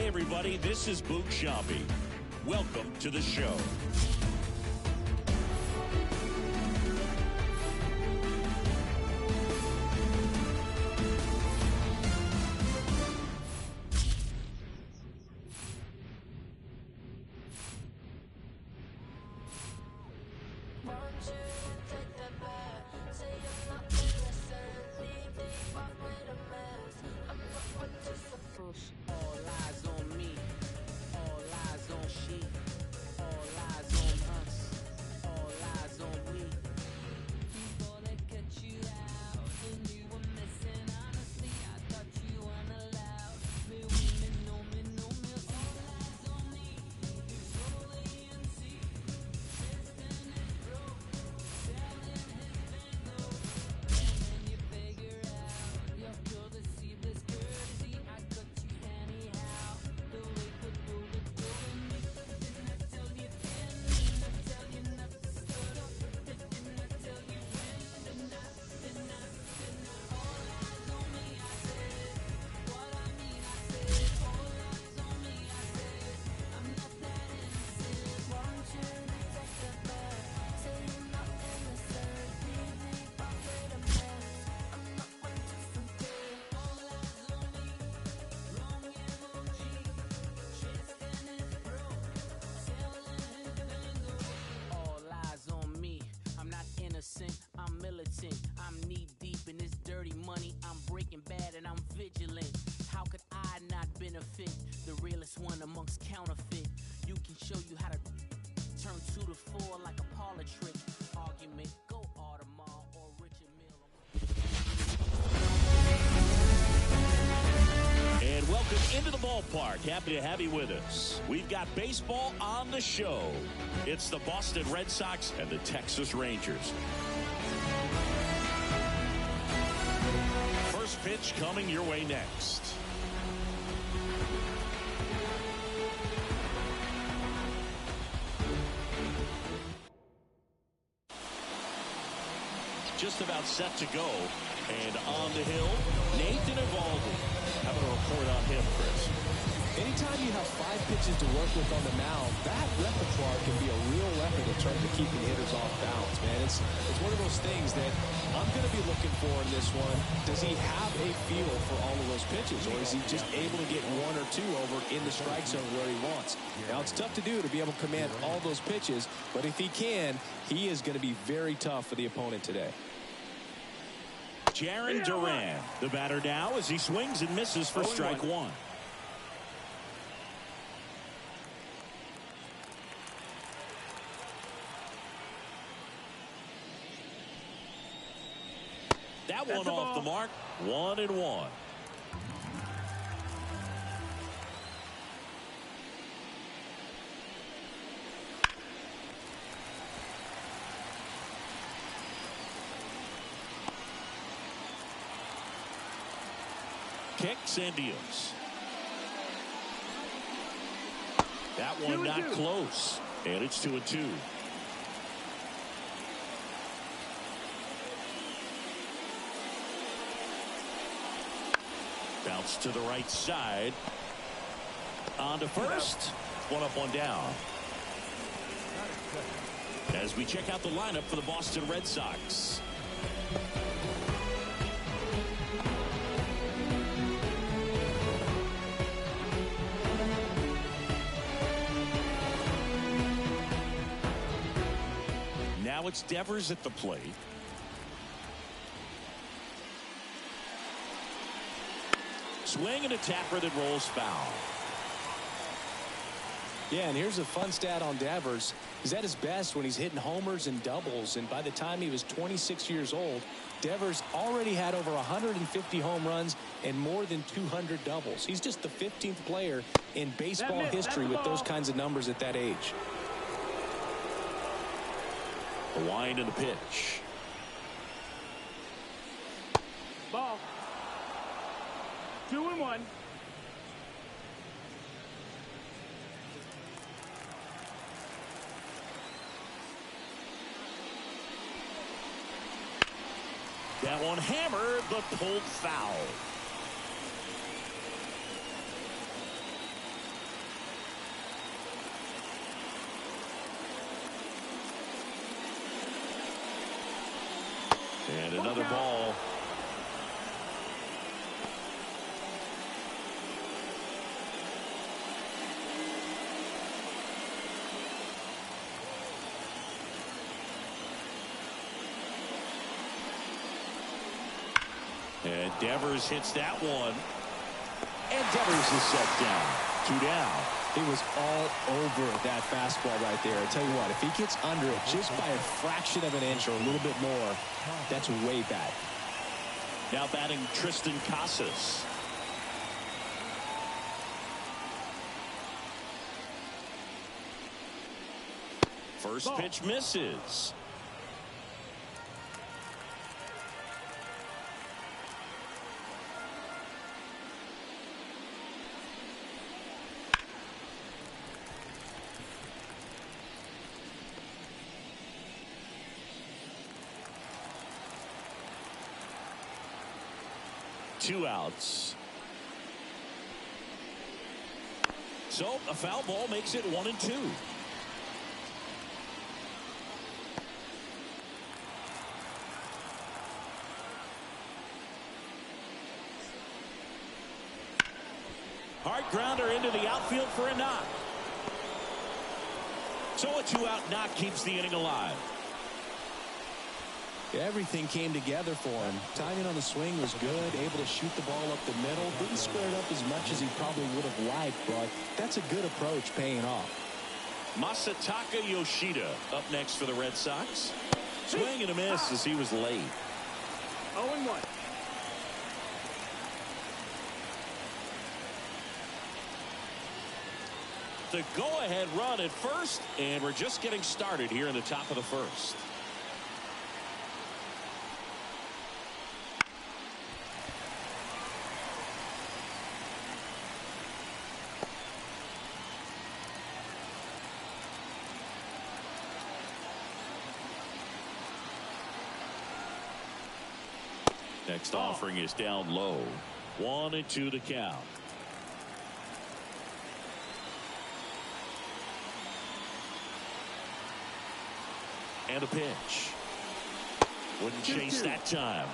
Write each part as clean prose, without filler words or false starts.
Hey, everybody, this is Boog Sciambi. Welcome to the show. All eyes on me, all eyes on she, all eyes on us, all eyes on me. Before they cut you out, and you were missing. Honestly, I thought you weren't allowed. Me, women know me, all eyes on me. It's rolling and see. Tristan is broke, selling his Venmo. And then you figure out your courtesy, this courtesy. I got you anyhow. The way the bullet going me. Didn't I tell you then? Didn't I tell you not to start? Didn't I tell you when? Didn't I? All eyes on me, I said. What I mean, I said. All eyes on me, I said. I'm not that innocent. Want you to take the back. Say you're not innocent. Leave off with a mess. I'm not one to forget. All eyes on me. Wrong emoji. Tristan is broke. Selling his Venmo. All eyes on me. I'm not innocent. I'm militant. I'm knee deep in this dirty money. I'm breaking bad and I'm vigilant. How could I not benefit? The realest one amongst counterfeit. You can show you how to turn 2 to 4 like a parlor trick. Argument. Go Audemars or Richard Mille. And welcome into the ballpark. Happy to have you with us. We've got baseball on the show. It's the Boston Red Sox and the Texas Rangers. First pitch coming your way next. Just about set to go. And on the hill, Nathan Eovaldi. How about a report on him, Chris? Anytime you have 5 pitches to work with on the mound, that repertoire can be a real weapon in terms of keeping hitters off balance, man. It's one of those things that I'm going to be looking for in this one. Does he have a feel for all of those pitches, or is he just able to get 1 or 2 over in the strike zone where he wants? Now, it's tough to do to be able to command all those pitches, but if he can, he is going to be very tough for the opponent today. Jarren Duran, the batter now as he swings and misses for strike 1. That one off the mark. 1-1. Kicks and deals. That one not close. And it's 2-2. Bounce to the right side. On to first. 1 up, 1 down. As we check out the lineup for the Boston Red Sox. Now it's Devers at the plate. Swing and a tapper that rolls foul. Yeah, and here's a fun stat on Devers. He's at his best when he's hitting homers and doubles, and by the time he was 26 years old, Devers already had over 150 home runs and more than 200 doubles. He's just the 15th player in baseball history with those kinds of numbers at that age. The wind and the pitch. Ball. 2-1. That one hammered, but pulled foul. And another ball. And Devers hits that one. And Devers is set down. 2 down. He was all over that fastball right there. I tell you what, if he gets under it just by a fraction of an inch or a little bit more, that's way bad. Now batting Tristan Casas. First pitch misses. Two outs. So a foul ball makes it 1-2. Hard grounder into the outfield for a knock. So a 2-out knock keeps the inning alive. Everything came together for him. Timing on the swing was good, able to shoot the ball up the middle. Didn't square it up as much as he probably would have liked, but that's a good approach paying off. Masataka Yoshida up next for the Red Sox. Swing and a miss as he was late. 0-1. The go-ahead run at first, and we're just getting started here in the top of the first. Next offering is down low. 1-2 to count. And a pitch. Wouldn't chase that time.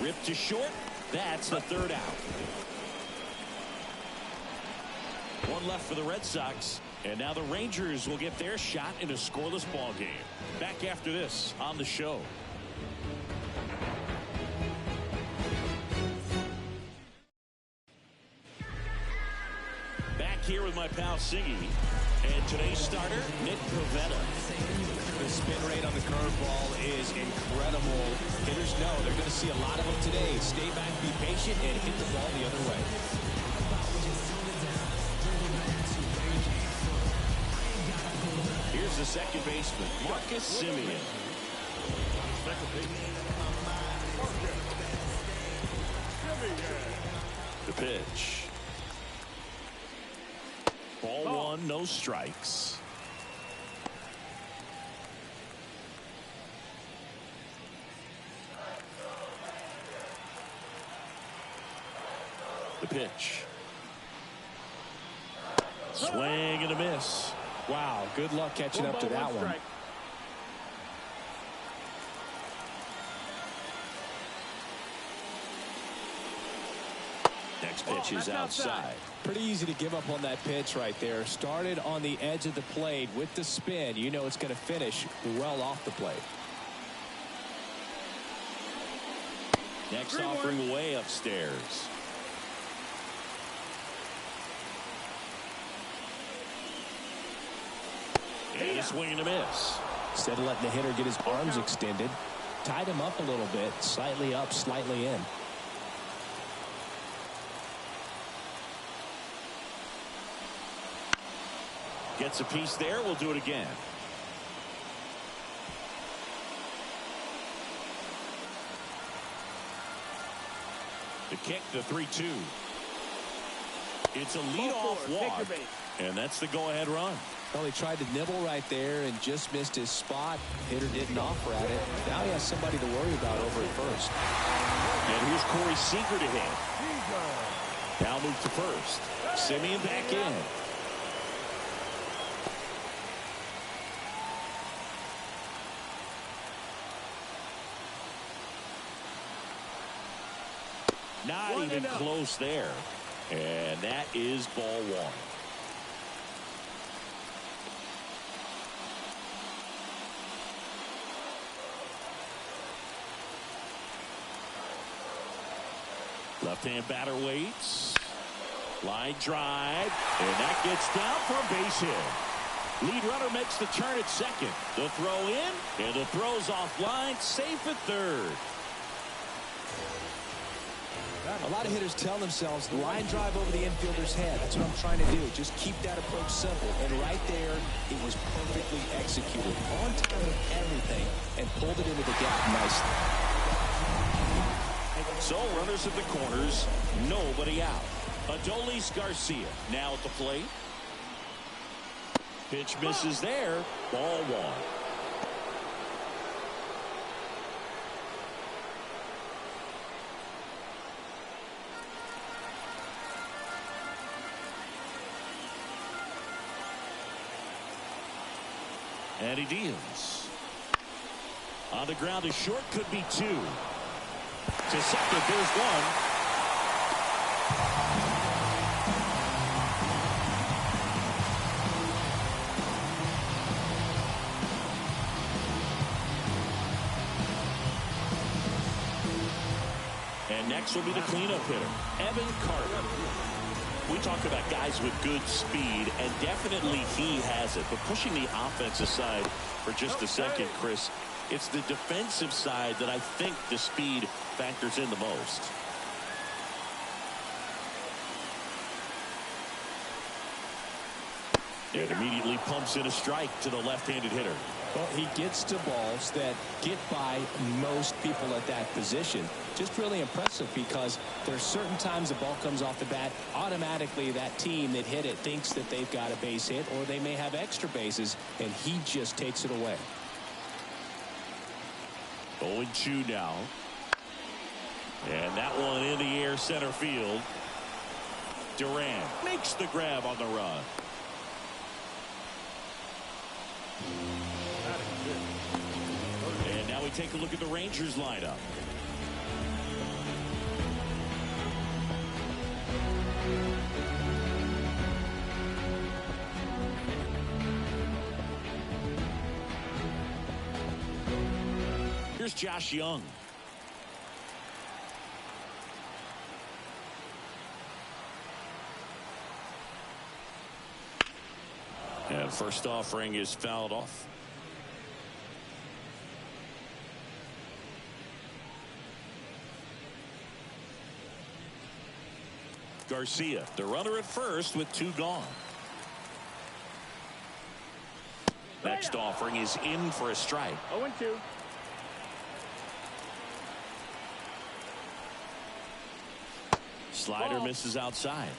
Ripped to short. That's the third out. One left for the Red Sox, and now the Rangers will get their shot in a scoreless ball game. Back after this on the show. Back here with my pal Siggy, and today's starter, Nick Pivetta. The spin rate on the curveball is incredible. Hitters know they're going to see a lot of them today. Stay back, be patient, and hit the ball the other way. Here's the second baseman, Marcus Semien. The pitch. Ball one, no strikes. The pitch. Swing and a miss. Wow, good luck catching up to that one. Next pitch is outside. Pretty easy to give up on that pitch right there. Started on the edge of the plate with the spin. You know it's going to finish well off the plate. Next offering way upstairs. And a swing and a miss. Instead of letting the hitter get his arms extended, tied him up a little bit, slightly up, slightly in. Gets a piece there. We'll do it again. The kick, the 3-2. It's a leadoff walk. And that's the go-ahead run. Well, he tried to nibble right there and just missed his spot. Hitter didn't offer at it. Now he has somebody to worry about over at first. And here's Corey Seager to hit. Now move to first. Simeon back in. Not even close there. And that is ball one. Left-hand batter waits. Line drive. And that gets down for a base hit. Lead runner makes the turn at second. The throw in. And the throw's offline. Safe at third. A lot of hitters tell themselves line drive over the infielder's head. That's what I'm trying to do. Just keep that approach simple. And right there, it was perfectly executed. On time with everything. And pulled it into the gap nicely. So runners at the corners. Nobody out. Adolis Garcia now at the plate. Pitch misses there. Ball one. And he deals. On the ground, a short could be two. To second, there's one. And next will be the cleanup hitter, Evan Carter. We talk about guys with good speed, and definitely he has it. But pushing the offensive side for just a second, Chris, it's the defensive side that I think the speed factors in the most. And immediately pumps in a strike to the left-handed hitter. Well, he gets to balls that get by most people at that position. Just really impressive because there's certain times the ball comes off the bat, automatically that team that hit it thinks that they've got a base hit or they may have extra bases, and he just takes it away. 0-2 now. And that one in the air center field. Duran makes the grab on the run. And now we take a look at the Rangers lineup. Here's Josh Young. And first offering is fouled off. Garcia, the runner at first with two gone. Next offering is in for a strike. 0-2. Slider misses outside.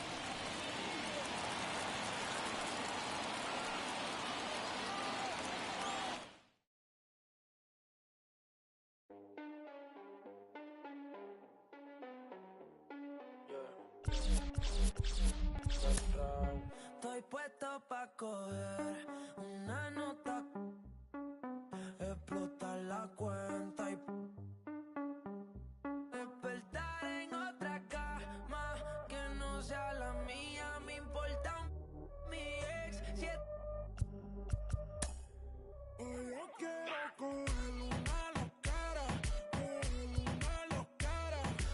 Estoy puesto pa' coger una nota, explotar la cuenta y despertar en otra cama que no sea la mía. Me importa mi ex. Yo quiero coger una locara,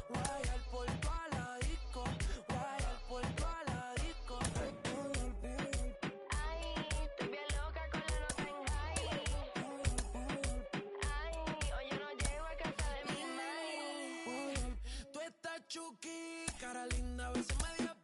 Guayar por toda la disco, guayar por toda la disco. Ay, estoy bien loca con la nota en high. Ay, hoy yo no llego a casa de mi madre. Tú estás chuki, cara linda, a veces media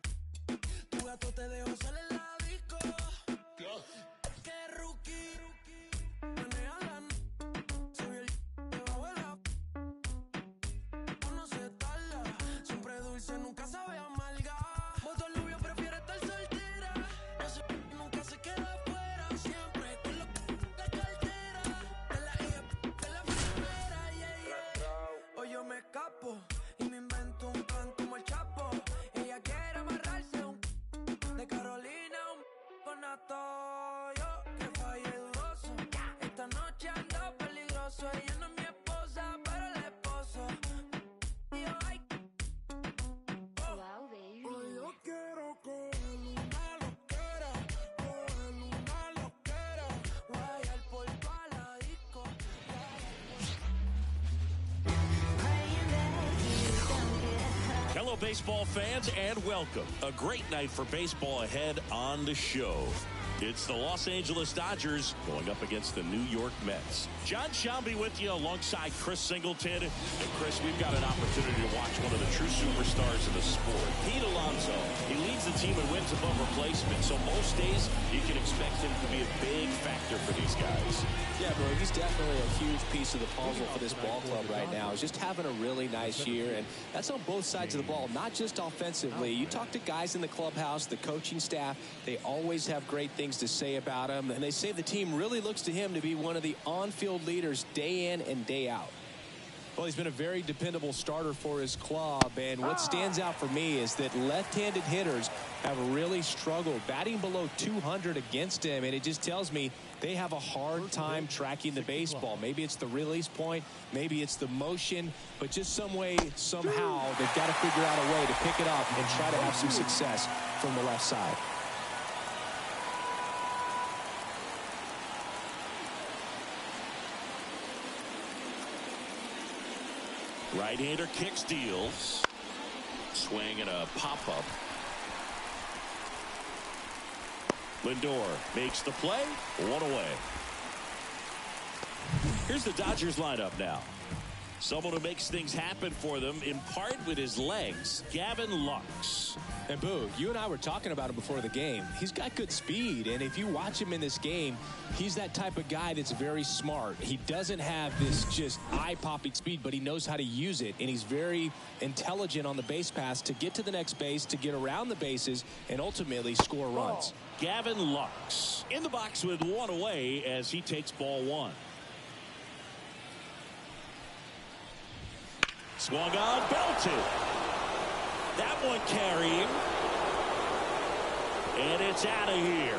esposo. Ella no es mi esposa, pero el esposo. Yo, ay. Wow, baby. Hoy yo quiero coger una loquera, Guayar por toda la disco. Hello, baseball fans, and welcome. A great night for baseball ahead on the show. It's the Los Angeles Dodgers going up against the New York Mets. John Shelby with you alongside Chris Singleton. And Chris, we've got an opportunity to watch one of the true superstars in the sport. Pete Alonso, he leads the team in wins above replacement. So most days you can expect him to be a big factor for these guys. Yeah, bro, he's definitely a huge piece of the puzzle for this ball club right now. He's just having a really nice year, and that's on both sides of the ball, not just offensively. You talk to guys in the clubhouse, the coaching staff, they always have great things to say about him, and they say the team really looks to him to be one of the on-field leaders day in and day out. Well, he's been a very dependable starter for his club, and what stands out for me is that left-handed hitters have really struggled, batting below 200 against him, and it just tells me they have a hard time tracking the baseball. Maybe it's the release point, maybe it's the motion, but just some way, somehow, they've got to figure out a way to pick it up and try to have some success from the left side. Right-hander kicks, deals. Swing and a pop-up. Lindor makes the play. One away. Here's the Dodgers lineup now. Someone who makes things happen for them, in part with his legs, Gavin Lux. And Boo, you and I were talking about him before the game. He's got good speed, and if you watch him in this game, he's that type of guy that's very smart. He doesn't have this just eye-popping speed, but he knows how to use it, and he's very intelligent on the base pass to get to the next base, to get around the bases, and ultimately score runs. Gavin Lux in the box with one away as he takes ball one. Swung on, belted. That one carrying. And it's out of here.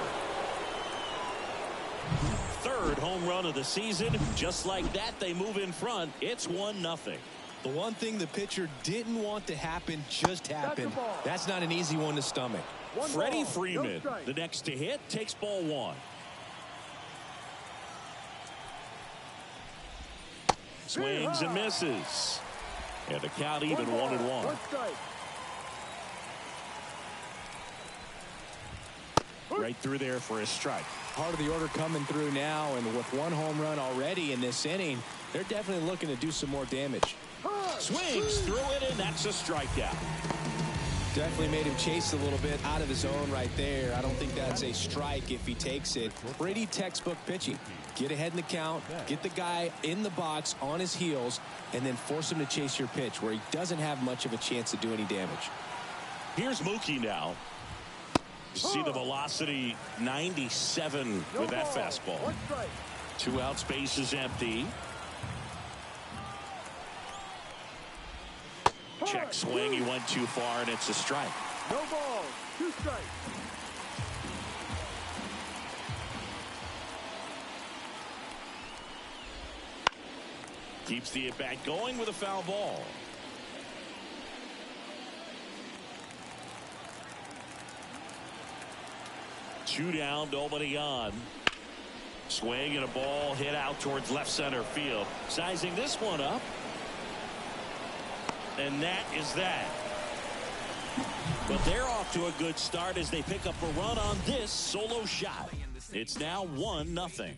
Third home run of the season. Just like that, they move in front. It's 1-0. The one thing the pitcher didn't want to happen just happened. That's not an easy one to stomach. Freddie Freeman, the next to hit, takes ball one. Swings and misses. And the count even 1-1. Right through there for a strike. Part of the order coming through now, and with one home run already in this inning, they're definitely looking to do some more damage. Swings through it, and that's a strikeout. Definitely made him chase a little bit out of his zone right there. I don't think that's a strike if he takes it. Pretty textbook pitching. Get ahead in the count, get the guy in the box on his heels, and then force him to chase your pitch where he doesn't have much of a chance to do any damage. Here's Mookie now. You see the velocity, 97 with that fastball. 2 outs, base is empty. Check swing, he went too far, and it's a strike. No ball, 2 strikes. Keeps the at-bat going with a foul ball. Two down, nobody on. Swing and a ball hit out towards left center field. Sizing this one up. And that is that. But they're off to a good start as they pick up a run on this solo shot. It's now 1-0.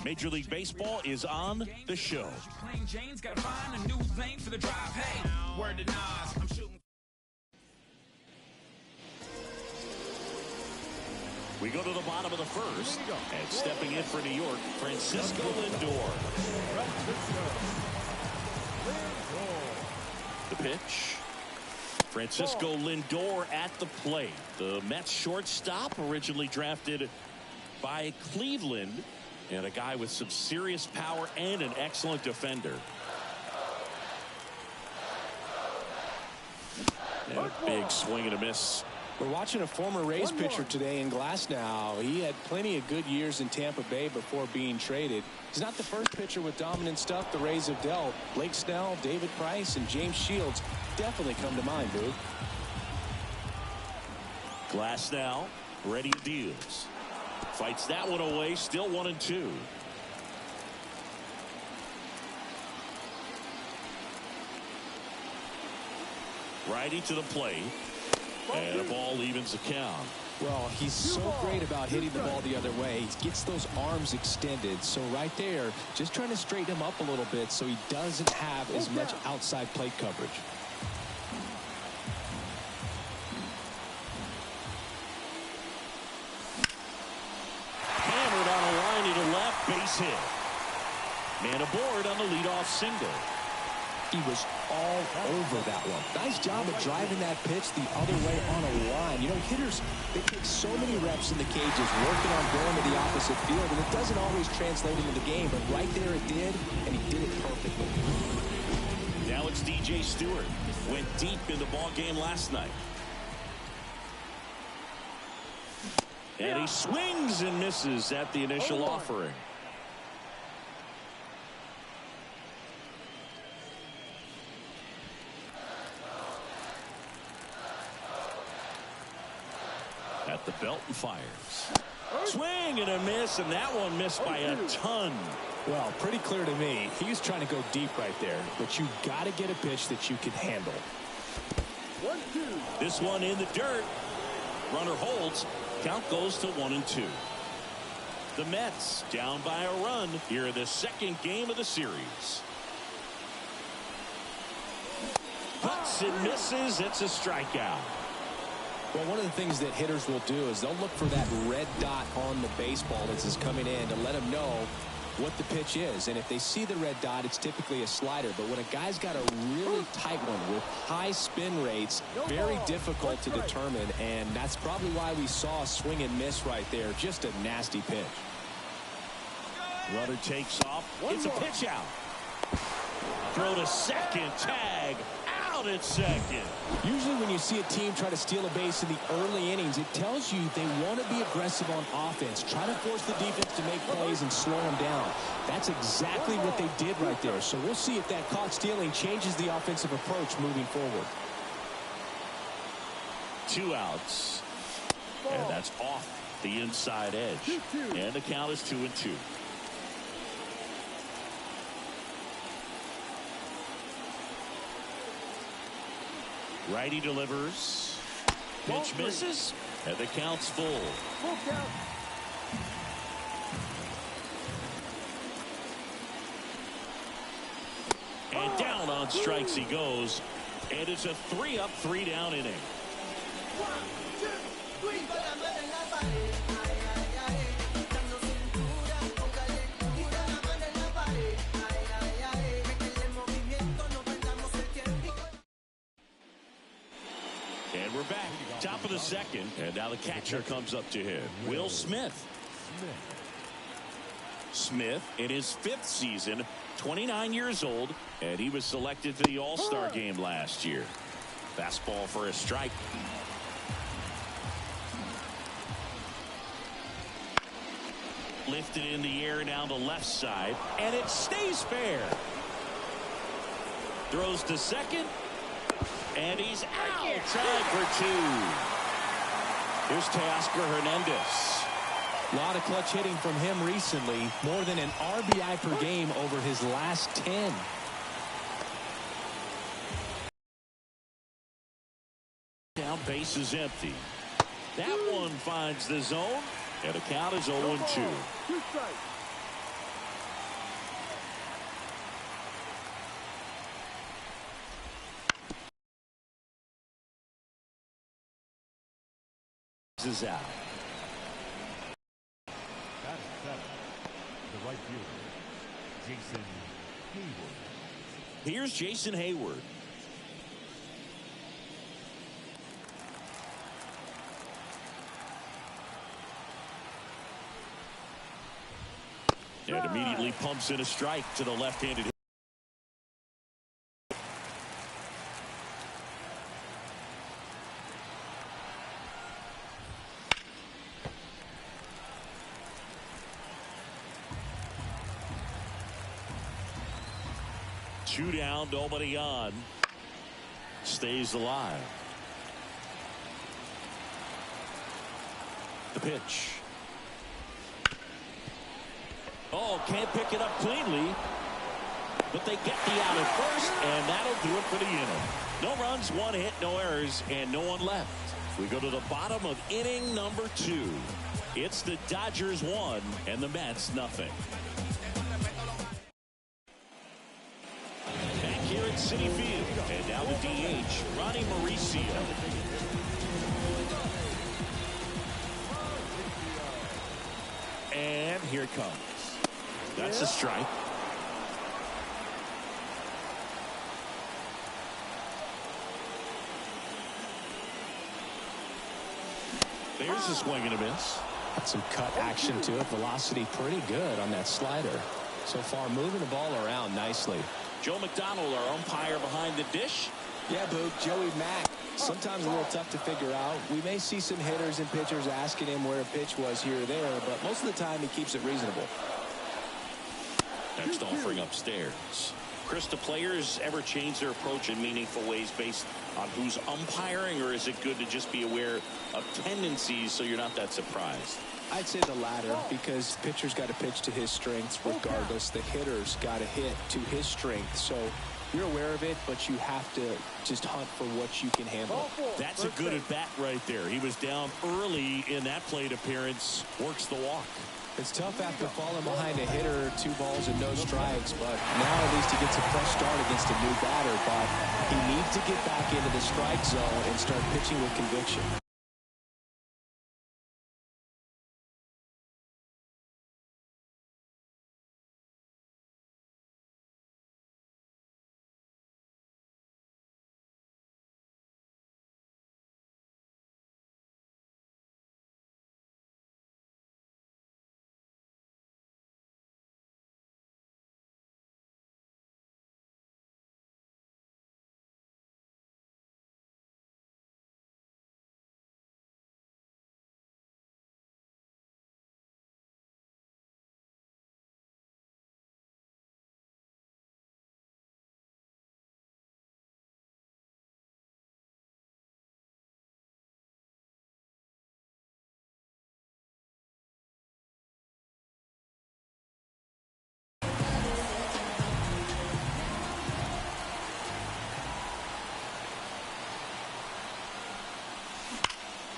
Major League Baseball is on the show. We go to the bottom of the first, and stepping in for New York, Francisco Lindor. The pitch. Francisco Lindor at the plate. The Mets shortstop, originally drafted by Cleveland, and a guy with some serious power and an excellent defender. And a big swing and a miss We're watching a former Rays pitcher today in Glass now. He had plenty of good years in Tampa Bay before being traded. He's not the first pitcher with dominant stuff the Rays have dealt. Blake Snell, David Price, and James Shields definitely come to mind, Boo. Glass now, ready deals. Fights that one away, still 1-2. Righty to the plate. And a ball evens the count. Well, he's so great about hitting the ball the other way. He gets those arms extended. So right there, just trying to straighten him up a little bit so he doesn't have as much outside plate coverage. Hammered on a line to the left, base hit. Man aboard on the leadoff single. He was all over that one. Nice job of driving that pitch the other way on a line. You know, hitters, they take so many reps in the cages working on going to the opposite field, and it doesn't always translate into the game, but right there it did, and he did it perfectly. Now it's DJ Stewart. Went deep in the ball game last night. And he swings and misses at the initial offering. At the belt and fires. Swing and a miss, and that one missed by a ton. Well, pretty clear to me. He's trying to go deep right there, but you got to get a pitch that you can handle. 1-2. This one in the dirt. Runner holds. Count goes to 1-2. The Mets down by a run here in the second game of the series. Puts and misses. It's a strikeout. Well, one of the things that hitters will do is they'll look for that red dot on the baseball that's coming in to let them know what the pitch is. And if they see the red dot, it's typically a slider. But when a guy's got a really tight one with high spin rates, very difficult to determine. And that's probably why we saw a swing and miss right there. Just a nasty pitch. Runner takes off. It's a pitch out. Throw to second. Tag. Out at second. Usually when you see a team try to steal a base in the early innings, it tells you they want to be aggressive on offense. Try to force the defense to make plays and slow them down. That's exactly what they did right there. So we'll see if that caught stealing changes the offensive approach moving forward. 2 outs. And that's off the inside edge. And the count is 2-2. Righty delivers. Pitch misses. And the count's full. Full count. And down on strikes he goes. And it's a 3-up, 3-down inning. 1, 2, 3. And we're back. Top of the second. And now the catcher comes up to him. Will Smith. Smith in his 5th season, 29 years old, and he was selected to the All-Star game last year. Fastball for a strike. Lifted in the air down the left side, and it stays fair. Throws to second, and he's out. Tag for 2. Here's Teoscar Hernandez. A lot of clutch hitting from him recently. More than an RBI per game over his last 10. Down, base is empty. That one finds the zone, and the count is 0-2. 2 strikes. Is out. Batting 7, the right fielder, Jason Hayward. Here's Jason Hayward. And immediately pumps in a strike to the left-handed. 2 down, nobody on. Stays alive. The pitch. Oh, can't pick it up cleanly. But they get the out at first, and that'll do it for the inning. No runs, 1 hit, no errors, and no one left. We go to the bottom of inning number 2. It's the Dodgers 1 and the Mets nothing. Back here at Citi Field, and now the DH, Ronnie Mauricio. And here it comes. That's a strike. There's a swing and a miss. Got some cut action to it. Velocity pretty good on that slider. So far moving the ball around nicely. Joe McDonald, our umpire behind the dish. Yeah, Boog, Joey Mack. Sometimes a little tough to figure out. We may see some hitters and pitchers asking him where a pitch was here or there, but most of the time he keeps it reasonable. Next offering upstairs. Chris, do players ever change their approach in meaningful ways based on who's umpiring, or is it good to just be aware of tendencies so you're not that surprised? I'd say the latter, because pitcher's got to pitch to his strengths regardless. The hitter's got to hit to his strength. So you're aware of it, but you have to just hunt for what you can handle. That's a good at bat right there. He was down early in that plate appearance. Works the walk. It's tough after falling behind a hitter, 2 balls and no strikes, but now at least he gets a fresh start against a new batter. But he needs to get back into the strike zone and start pitching with conviction.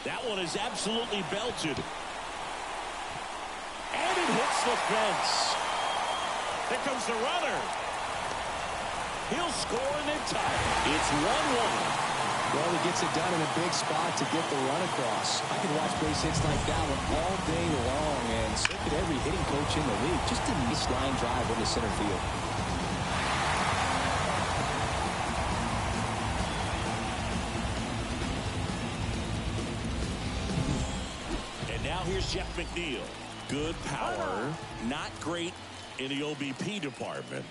That one is absolutely belted. And it hits the fence. There comes the runner. He'll score and then tie it. It's 1-1. Well, he gets it done in a big spot to get the run across. I could watch base hits like that one all day long, and so could every hitting coach in the league. Just a nice line drive into center field. Here's Jeff McNeil. Good power, not great in the OBP department.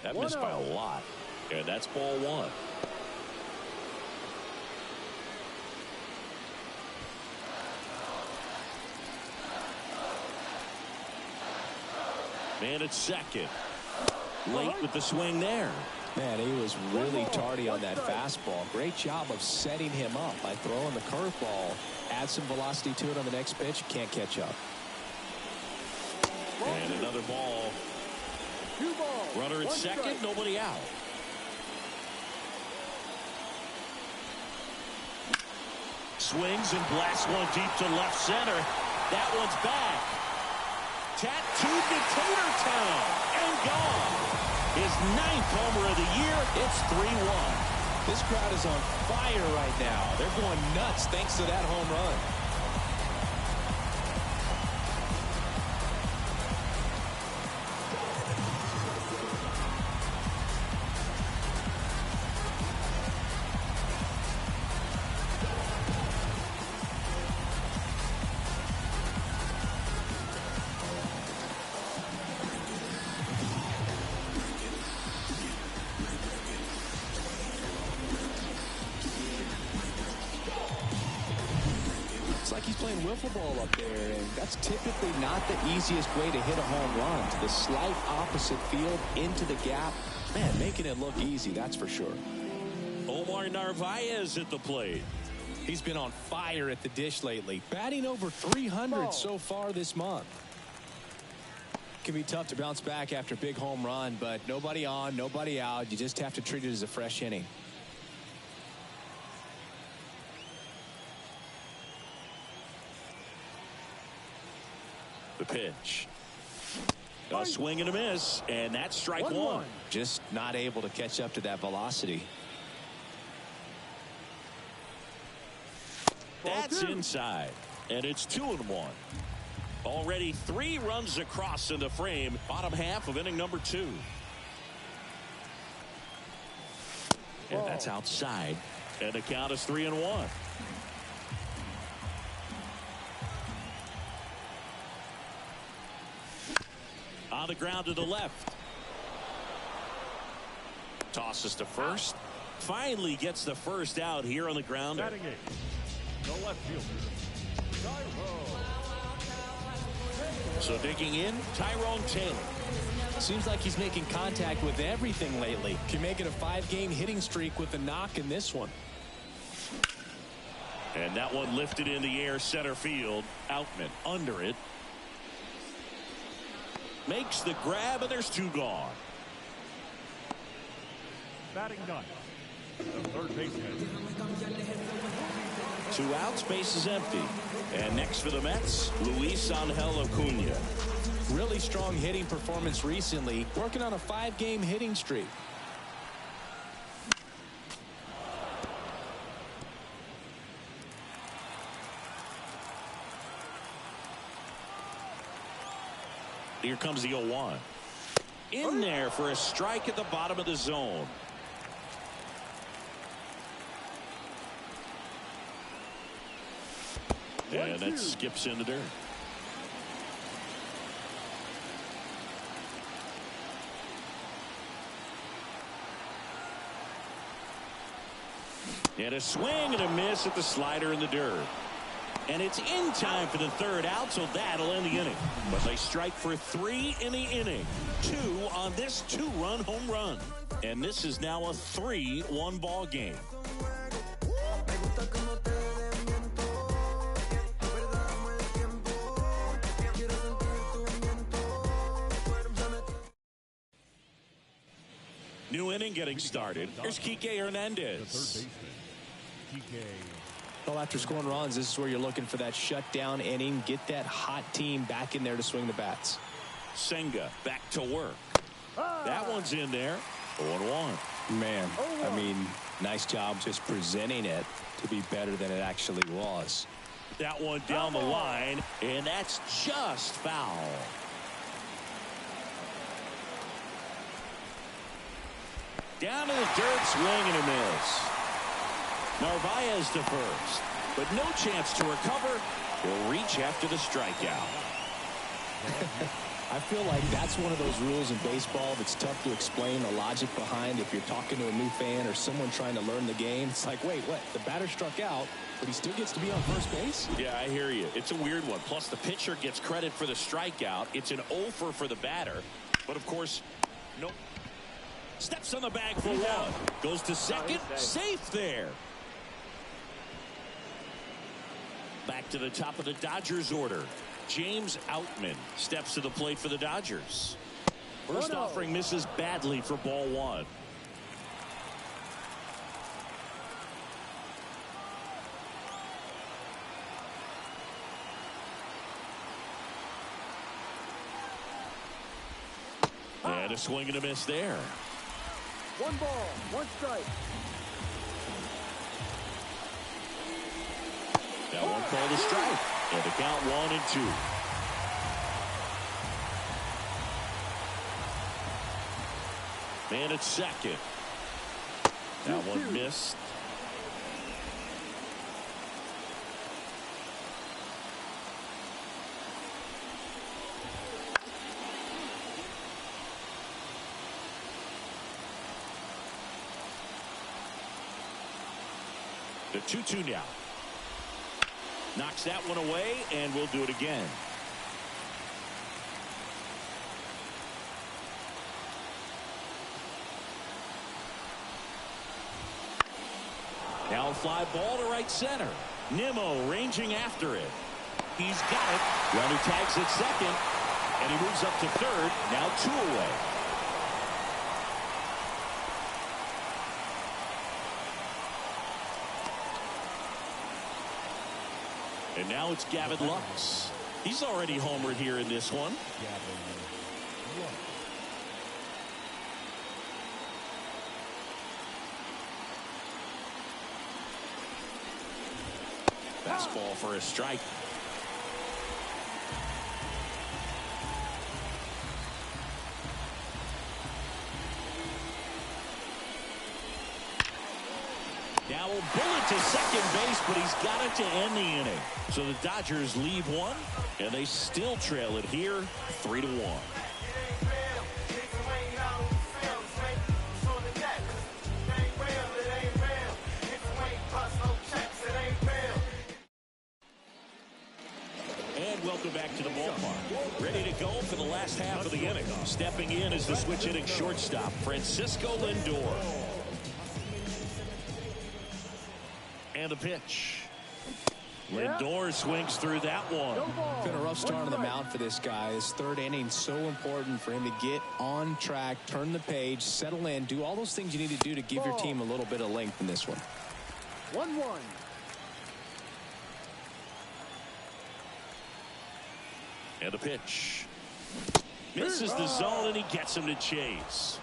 That missed by a lot. And that's ball 1. Man at second. Late with the swing there. Man, he was really tardy on that fastball. Great job of setting him up by throwing the curveball. Add some velocity to it on the next pitch. Can't catch up. And another ball. Runner at second, nobody out. Swings and blasts one deep to left center. That one's back. Tattooed to Tatertown and gone. His 9th homer of the year. It's 3-1. This crowd is on fire right now. They're going nuts thanks to that home run. playing wiffle ball up there, and that's typically not the easiest way to hit a home run. To the slight opposite field, into the gap. Man, making it look easy, that's for sure. Omar Narvaez at the plate. He's been on fire at the dish lately, batting over 300 so far this month. Can be tough to bounce back after a big home run, but nobody on, nobody out. You just have to treat it as a fresh inning. The pitch. A swing and a miss, and that's strike one. Just not able to catch up to that velocity. That's inside, and it's 2-1. Already 3 runs across in the frame, bottom half of inning number 2. And that's outside, and the count is 3-1. On the ground to the left. Tosses to first. Finally gets the first out here on the grounder. Batting eighth, the left fielder, Tyrone. So digging in, Tyrone Taylor. Seems like he's making contact with everything lately. Can make it a 5-game hitting streak with a knock in this one. And that one lifted in the air, center field. Outman under it. Makes the grab, and there's 2 gone. Batting ninth, the third baseman. 2 outs, base is empty. And next for the Mets, Luis Angel Acuna. Really strong hitting performance recently, working on a 5-game hitting streak. Here comes the 0-1. In there for a strike at the bottom of the zone. And that skips in the dirt. And a swing and a miss at the slider in the dirt. And it's in time for the 3rd out, so that'll end the inning. But they strike for 3 in the inning. 2 on this 2-run home run. And this is now a 3-1 ball game. New inning getting started. Here's Kike Hernandez. The third baseman, Kike. Well, after scoring runs, this is where you're looking for that shutdown inning. Get that hot team back in there to swing the bats. Senga back to work. That one's in there. 0-1. Man, I mean, nice job just presenting it to be better than it actually was. That one down the line, and that's just foul. Down to the dirt, swing and a miss. Narvaez to first, but no chance to recover. He'll reach after the strikeout. I feel like that's one of those rules in baseball that's tough to explain the logic behind. If you're talking to a new fan or someone trying to learn the game, it's like, wait, what? The batter struck out, but he still gets to be on first base? Yeah, I hear you. It's a weird one. Plus, the pitcher gets credit for the strikeout. It's an 0 for the batter. But, of course, nope. Steps on the bag for 1. Goes to second. Safe there. Back to the top of the Dodgers order. James Outman steps to the plate for the Dodgers. First offering misses badly for ball 1. And a swing and a miss there. 1 ball, 1 strike. That one called a strike. And the count 1-2. Man at second. That one missed. The 2-2 now. Knocks that one away, and we'll do it again. Now a fly ball to right center. Nimmo ranging after it. He's got it. Runner tags at second, and he moves up to third. Now 2 away. And now it's Gavin Lux. He's already homered here in this one. Fastball for a strike. Now a bullet to second base, but he's got it to end the inning. So the Dodgers leave one, and they still trail it here, 3-1. And welcome back to the ballpark. Ready to go for the last half of the inning. Stepping in is the switch hitting shortstop, Francisco Lindor. And a pitch. Lindor swings through that one. Been a rough start on the mound for this guy. His third inning so important for him to get on track, turn the page, settle in, do all those things you need to do to give your team a little bit of length in this one. 1-1. And a pitch. Misses the zone, and he gets him to chase.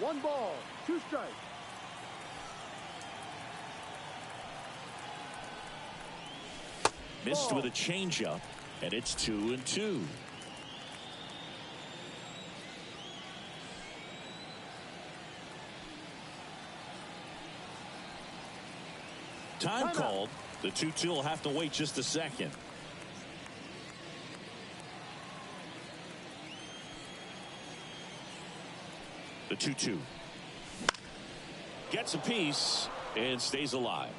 1 ball, 2 strikes. Missed with a changeup, and it's 2-2. Time called. The 2-2 will have to wait just a second. The 2-2. Gets a piece and stays alive.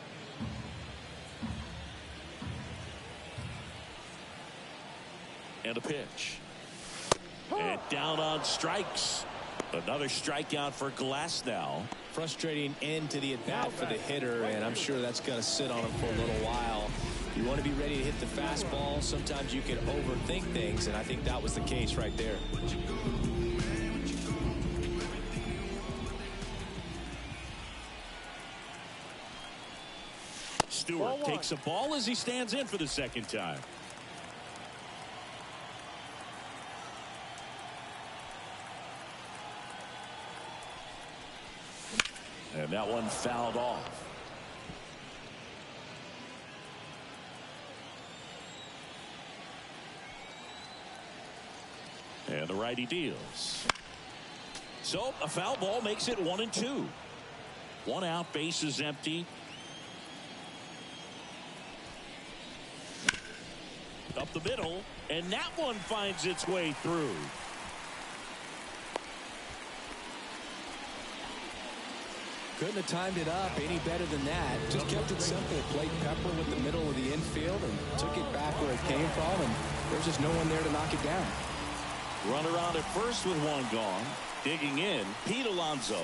And a pitch. And down on strikes. Another strikeout for Glasnow. Frustrating end to the at-bat for the hitter, and I'm sure that's going to sit on him for a little while. You want to be ready to hit the fastball. Sometimes you can overthink things, and I think that was the case right there. Stewart takes a ball as he stands in for the second time. And that one fouled off. And the righty deals. So a foul ball makes it 1-2. 1 out, base is empty. Up the middle, and that one finds its way through. Couldn't have timed it up any better than that. Just kept it simple. Played Pepper with the middle of the infield and took it back where it came from, and there's just no one there to knock it down. Runner on at first with 1 gone. Digging in, Pete Alonso.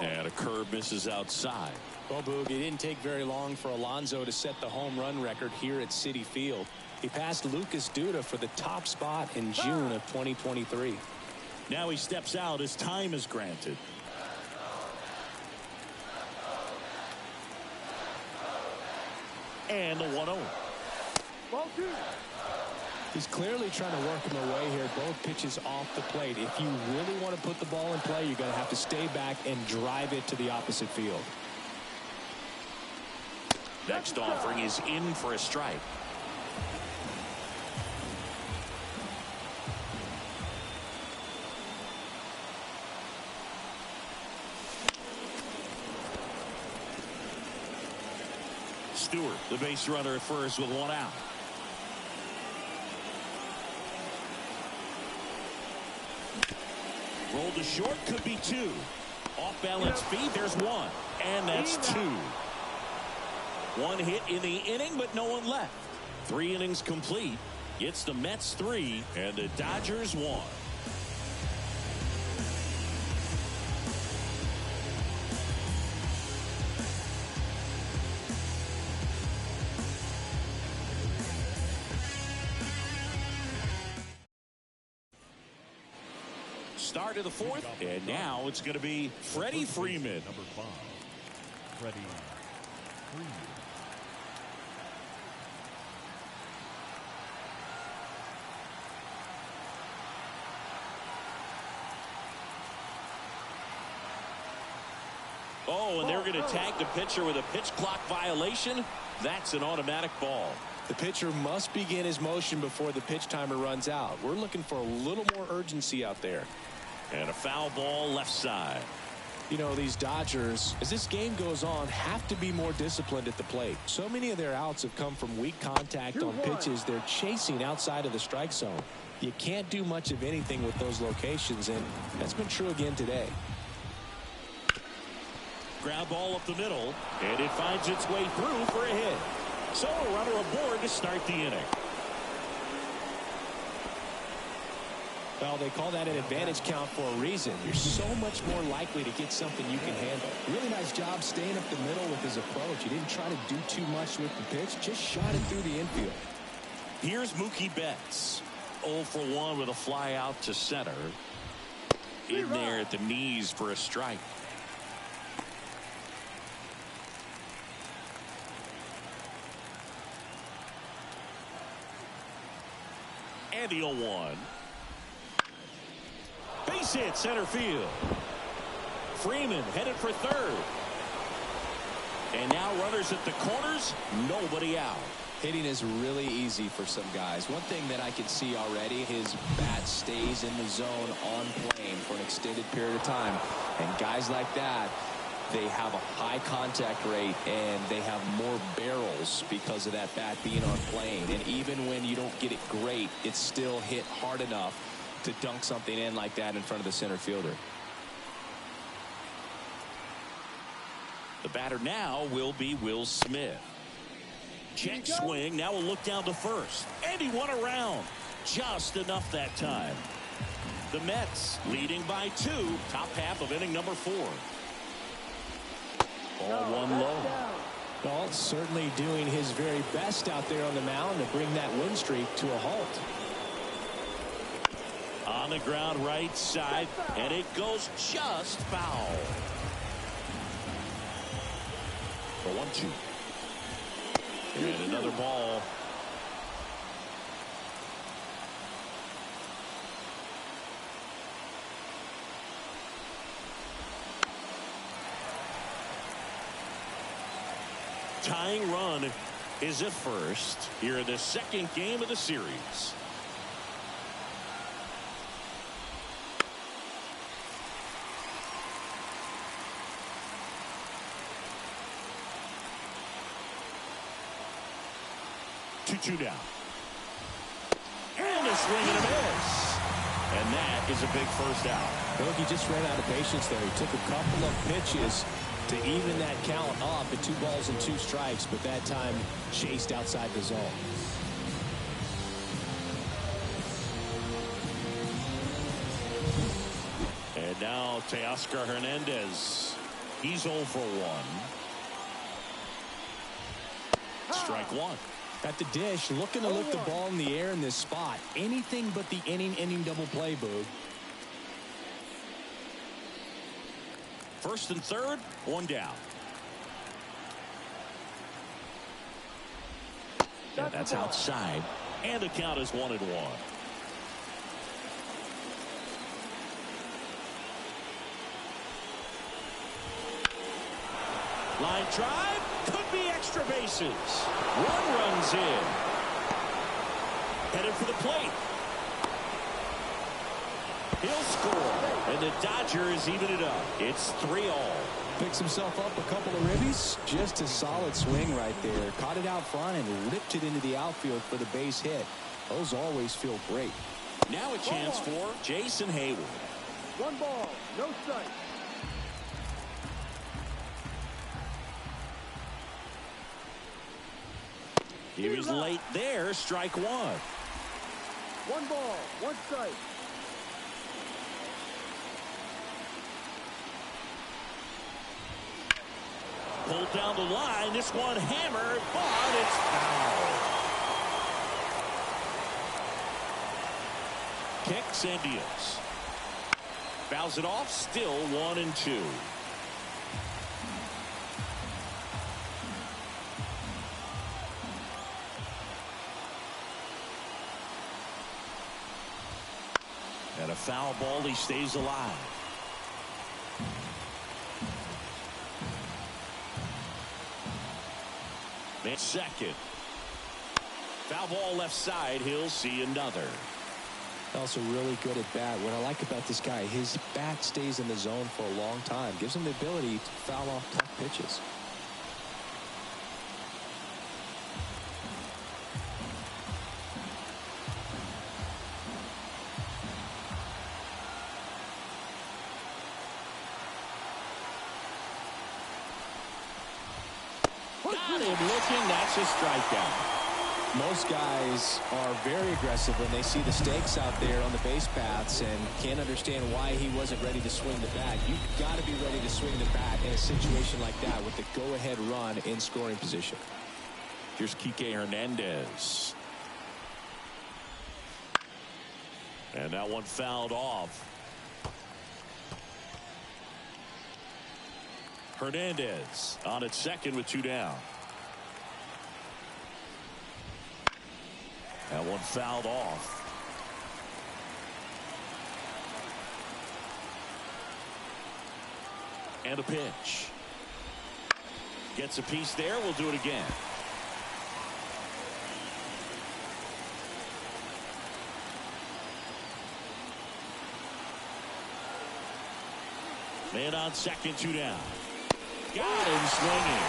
And a curve misses outside. Well, Boog, it didn't take very long for Alonso to set the home run record here at Citi Field. He passed Lucas Duda for the top spot in June of 2023. Now he steps out as time is granted. And the 1-0. Ball 2. He's clearly trying to work him away here. Both pitches off the plate. If you really want to put the ball in play, you're going to have to stay back and drive it to the opposite field. Next offering is in for a strike. Stewart, the base runner at first with 1 out. Roll to short, could be 2. Off balance feed, there's 1. And that's 2. One hit in the inning, but no one left. 3 innings complete. It's the Mets 3 and the Dodgers 1. Start of the 4th, and now it's going to be Freddie Freeman. Number 5, Freddie Freeman. Oh, and they're going to tag the pitcher with a pitch clock violation. That's an automatic ball. The pitcher must begin his motion before the pitch timer runs out. We're looking for a little more urgency out there. And a foul ball left side. You know, these Dodgers, as this game goes on, have to be more disciplined at the plate. So many of their outs have come from weak contact on pitches they're chasing outside of the strike zone. You can't do much of anything with those locations, and that's been true again today. Ground ball up the middle, and it finds its way through for a hit. So a runner aboard to start the inning. Well, they call that an advantage count for a reason. You're so much more likely to get something you can handle. Really nice job staying up the middle with his approach. He didn't try to do too much with the pitch, just shot it through the infield. Here's Mookie Betts. 0 for 1 with a fly out to center. In there at the knees for a strike. And the 0-1. Base hit center field. Freeman headed for third. And now runners at the corners. Nobody out. Hitting is really easy for some guys. One thing that I can see already, his bat stays in the zone on plane for an extended period of time. And guys like that, they have a high contact rate and they have more barrels because of that bat being on plane. And even when you don't get it great, it's still hit hard enough to dunk something in like that in front of the center fielder. The batter now will be Will Smith. Check swing. Now we'll look down to first. And he won around. Just enough that time. The Mets leading by 2. Top half of inning number 4. Ball one low. Well, certainly doing his very best out there on the mound to bring that win streak to a halt. On the ground right side, and it goes just foul. For 1-2. And another ball. Tying run is at first here in the second game of the series. Two down. And a swing and a miss. And that is a big first out. Look, he just ran out of patience there. He took a couple of pitches to even that count up at 2 balls and 2 strikes, but that time chased outside the zone. And now Teoscar Hernandez. He's 0 for 1. Strike 1. At the dish, looking to lift the ball in the air in this spot. Anything but the inning double play, Boog. First and third, 1 down. Yeah, that's outside. And the count is 1-1. Line drive. Could be extra bases. 1 runs in. Headed for the plate. He'll score. And the Dodgers even it up. It's 3-all. Picks himself up a couple of ribbies. Just a solid swing right there. Caught it out front and ripped it into the outfield for the base hit. Those always feel great. Now a chance for Jason Hayward. 1 ball, no strike. He was late there. Strike one. 1 ball, 1 strike. Pulled down the line. This one hammered, but it's foul. Kicks and deals. Fouls it off. Still 1-2. And a foul ball. He stays alive. Man, second. Foul ball left side. He'll see another. Also really good at bat. What I like about this guy, his bat stays in the zone for a long time. Gives him the ability to foul off tough pitches. Got him looking. That's a strikeout. Most guys are very aggressive when they see the stakes out there on the base paths and can't understand why he wasn't ready to swing the bat. You've got to be ready to swing the bat in a situation like that with the go-ahead run in scoring position. Here's Kike Hernandez. And that one fouled off. Hernandez on at second with 2 down. That one fouled off. And a pitch. Gets a piece there. We'll do it again. Man on second, 2 down. Got him swinging.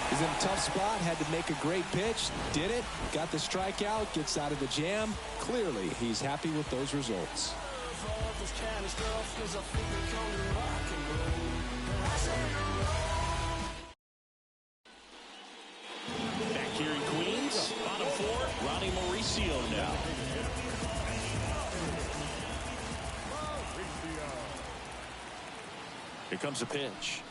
He's in a tough spot, had to make a great pitch, did it, got the strikeout, gets out of the jam. Clearly, he's happy with those results. Back here in Queens, bottom 4, Ronnie Mauricio now. Here comes a pitch.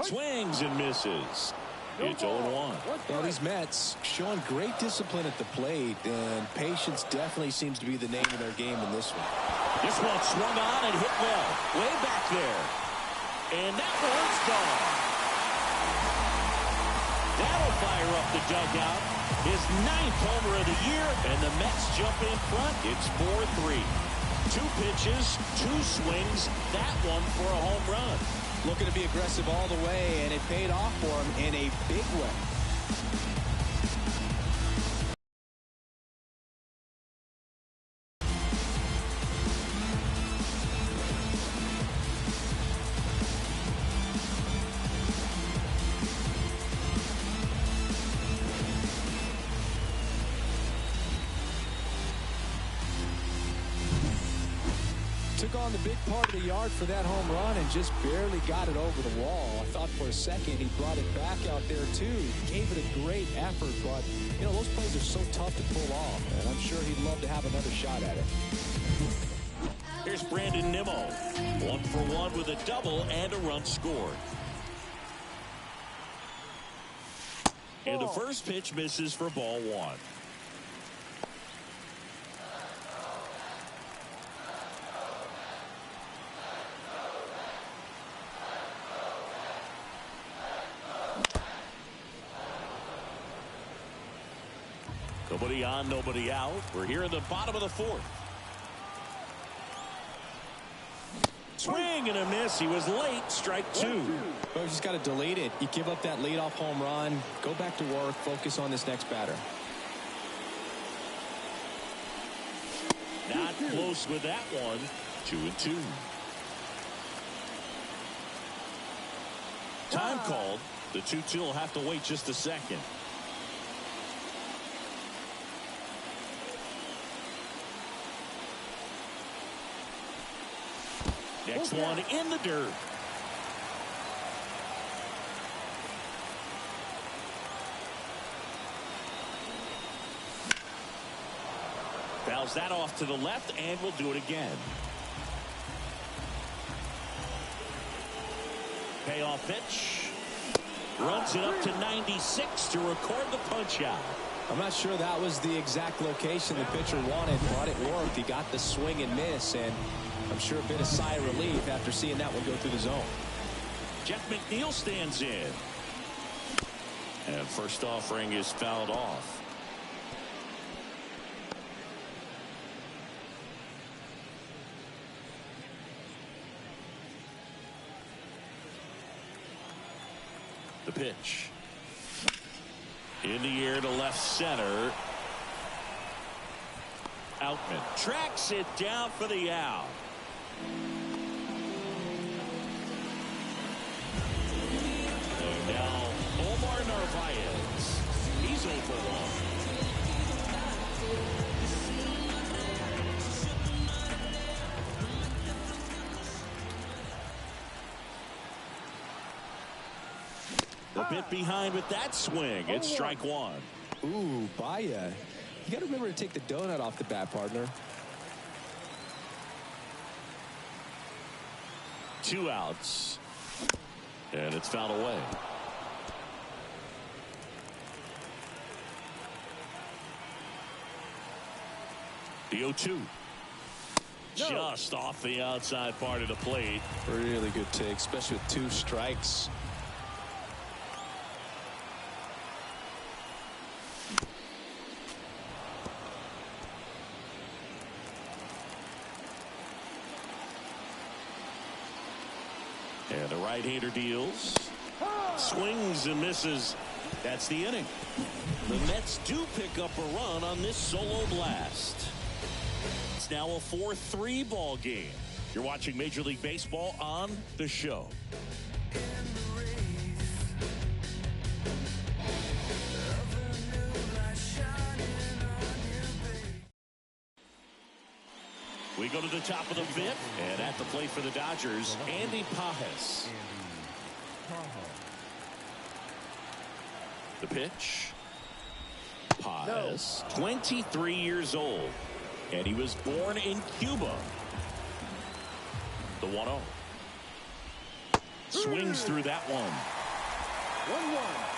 Swings and misses. It's 0-1. Well, these Mets showing great discipline at the plate, and patience definitely seems to be the name of their game in this one. This one swung on and hit well. Way back there. And that one's gone. That'll fire up the dugout. His 9th homer of the year, and the Mets jump in front. It's 4-3. 2 pitches, 2 swings. That one for a home run. Looking to be aggressive all the way, and it paid off for him in a big way. Took on the big part of the yard for that home run and just barely got it over the wall. I thought for a second he brought it back out there too. Gave it a great effort, but you know, those plays are so tough to pull off, and I'm sure he'd love to have another shot at it. Here's Brandon Nimmo. 1 for 1 with a double and a run scored. And the first pitch misses for ball 1. Nobody on, nobody out. We're here in the bottom of the 4th. Swing and a miss. He was late. Strike 2. Well, you just got to delete it. You give up that leadoff home run. Go back to work. Focus on this next batter. Not close with that one. 2-2. Time called. The 2-2 will have to wait just a second. Next one in the dirt. Fouls that off to the left, and will do it again. Payoff pitch. Runs it up to 96 to record the punch out. I'm not sure that was the exact location the pitcher wanted, but it worked. He got the swing and miss, and I'm sure a bit of sigh of relief after seeing that one go through the zone. Jeff McNeil stands in. And first offering is fouled off. The pitch. In the air to left center. Outman tracks it down for the out. And now Omar Narvaez. He's 0 for 1. A bit behind with that swing. It's strike one. Ooh, Baia. You got to remember to take the donut off the bat, partner. 2 outs. And it's fouled away. The 0-2. Just off the outside part of the plate. Really good take, especially with 2 strikes. And the right-hander deals. Swings and misses. That's the inning. The Mets do pick up a run on this solo blast. It's now a 4-3 ball game. You're watching Major League Baseball on The Show. We go to the top of the 5th, and at the plate for the Dodgers, CANnible85's. The pitch. Paz, 23 years old, and he was born in Cuba. The 1-0. Swings through that one. 1-1.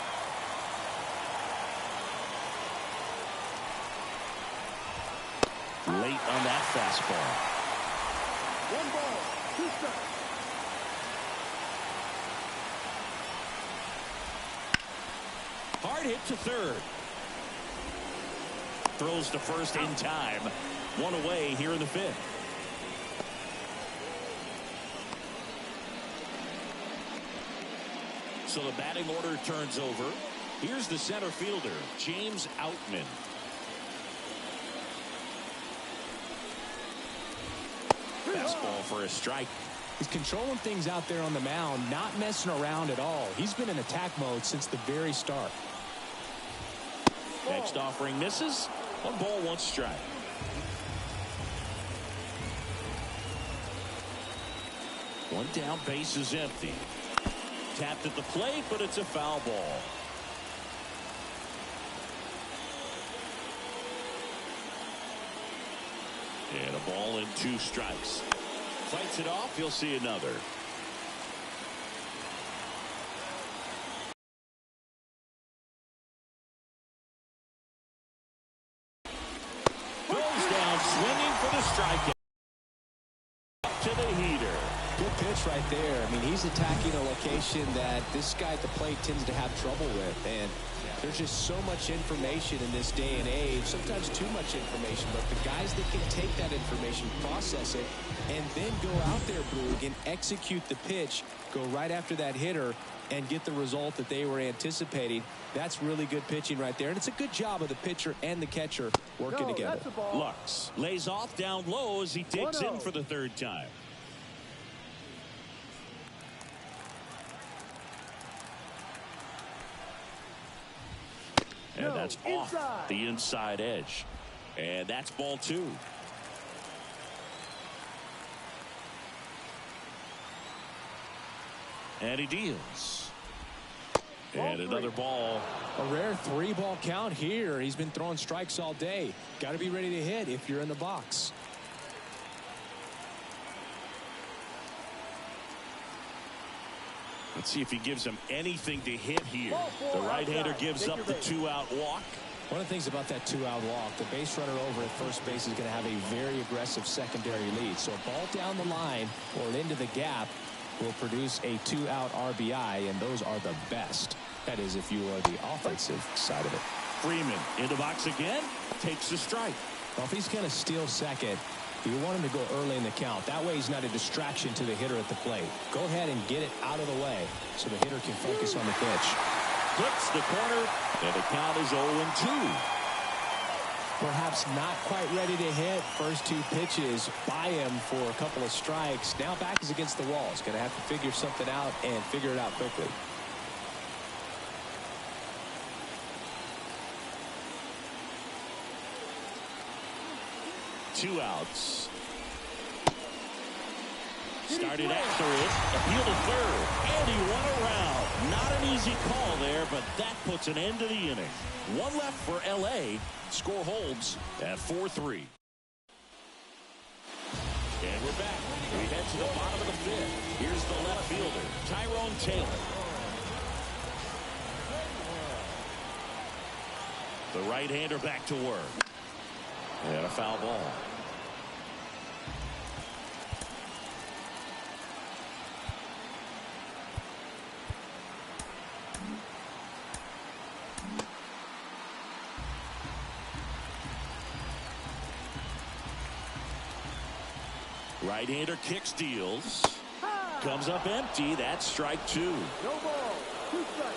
Late on that fastball. 1 ball, 2 strikes. Hard hit to third. Throws to first in time. 1 away here in the 5th. So the batting order turns over. Here's the center fielder, James Outman. Fastball for a strike. He's controlling things out there on the mound, not messing around at all. He's been in attack mode since the very start. Next offering misses. 1 ball, 1 strike. One down, base is empty. Tapped at the plate, but it's a foul ball. And a ball and 2 strikes. Fights it off. You'll see another. Goes down swinging for the strikeout. Up to the heater. Good pitch right there. I mean, he's attacking a location that this guy at the plate tends to have trouble with. And there's just so much information in this day and age, sometimes too much information, but the guys that can take that information, process it, and then go out there, Boog, and execute the pitch, go right after that hitter, and get the result that they were anticipating. That's really good pitching right there, and it's a good job of the pitcher and the catcher working together. That's a ball. Lux lays off down low as he digs in for the 3rd time. And that's off the inside edge. And that's ball 2. And he deals. And another ball. A rare 3-ball count here. He's been throwing strikes all day. Got to be ready to hit if you're in the box. Let's see if he gives him anything to hit here. The right-hander gives up the 2-out walk. One of the things about that 2-out walk, the base runner over at first base is going to have a very aggressive secondary lead. So a ball down the line or into the gap will produce a 2-out RBI, and those are the best. That is, if you are the offensive side of it. Freeman in the box again, takes the strike. Well, if he's going to steal second, you want him to go early in the count. That way he's not a distraction to the hitter at the plate. Go ahead and get it out of the way so the hitter can focus on the pitch. Hits the corner, and the count is 0-2. Perhaps not quite ready to hit. First 2 pitches by him for a couple of strikes. Now back is against the wall. He's going to have to figure something out and figure it out quickly. Two outs. Started after it. Appeal to third. And he won around. Not an easy call there, but that puts an end to the inning. One left for L.A. Score holds at 4-3. And we're back. We head to the bottom of the 5th. Here's the left fielder, Tyrone Taylor. The right-hander back to work. And a foul ball. Right-hander kicks, deals. Comes up empty. That's strike 2. No ball. 2 strikes.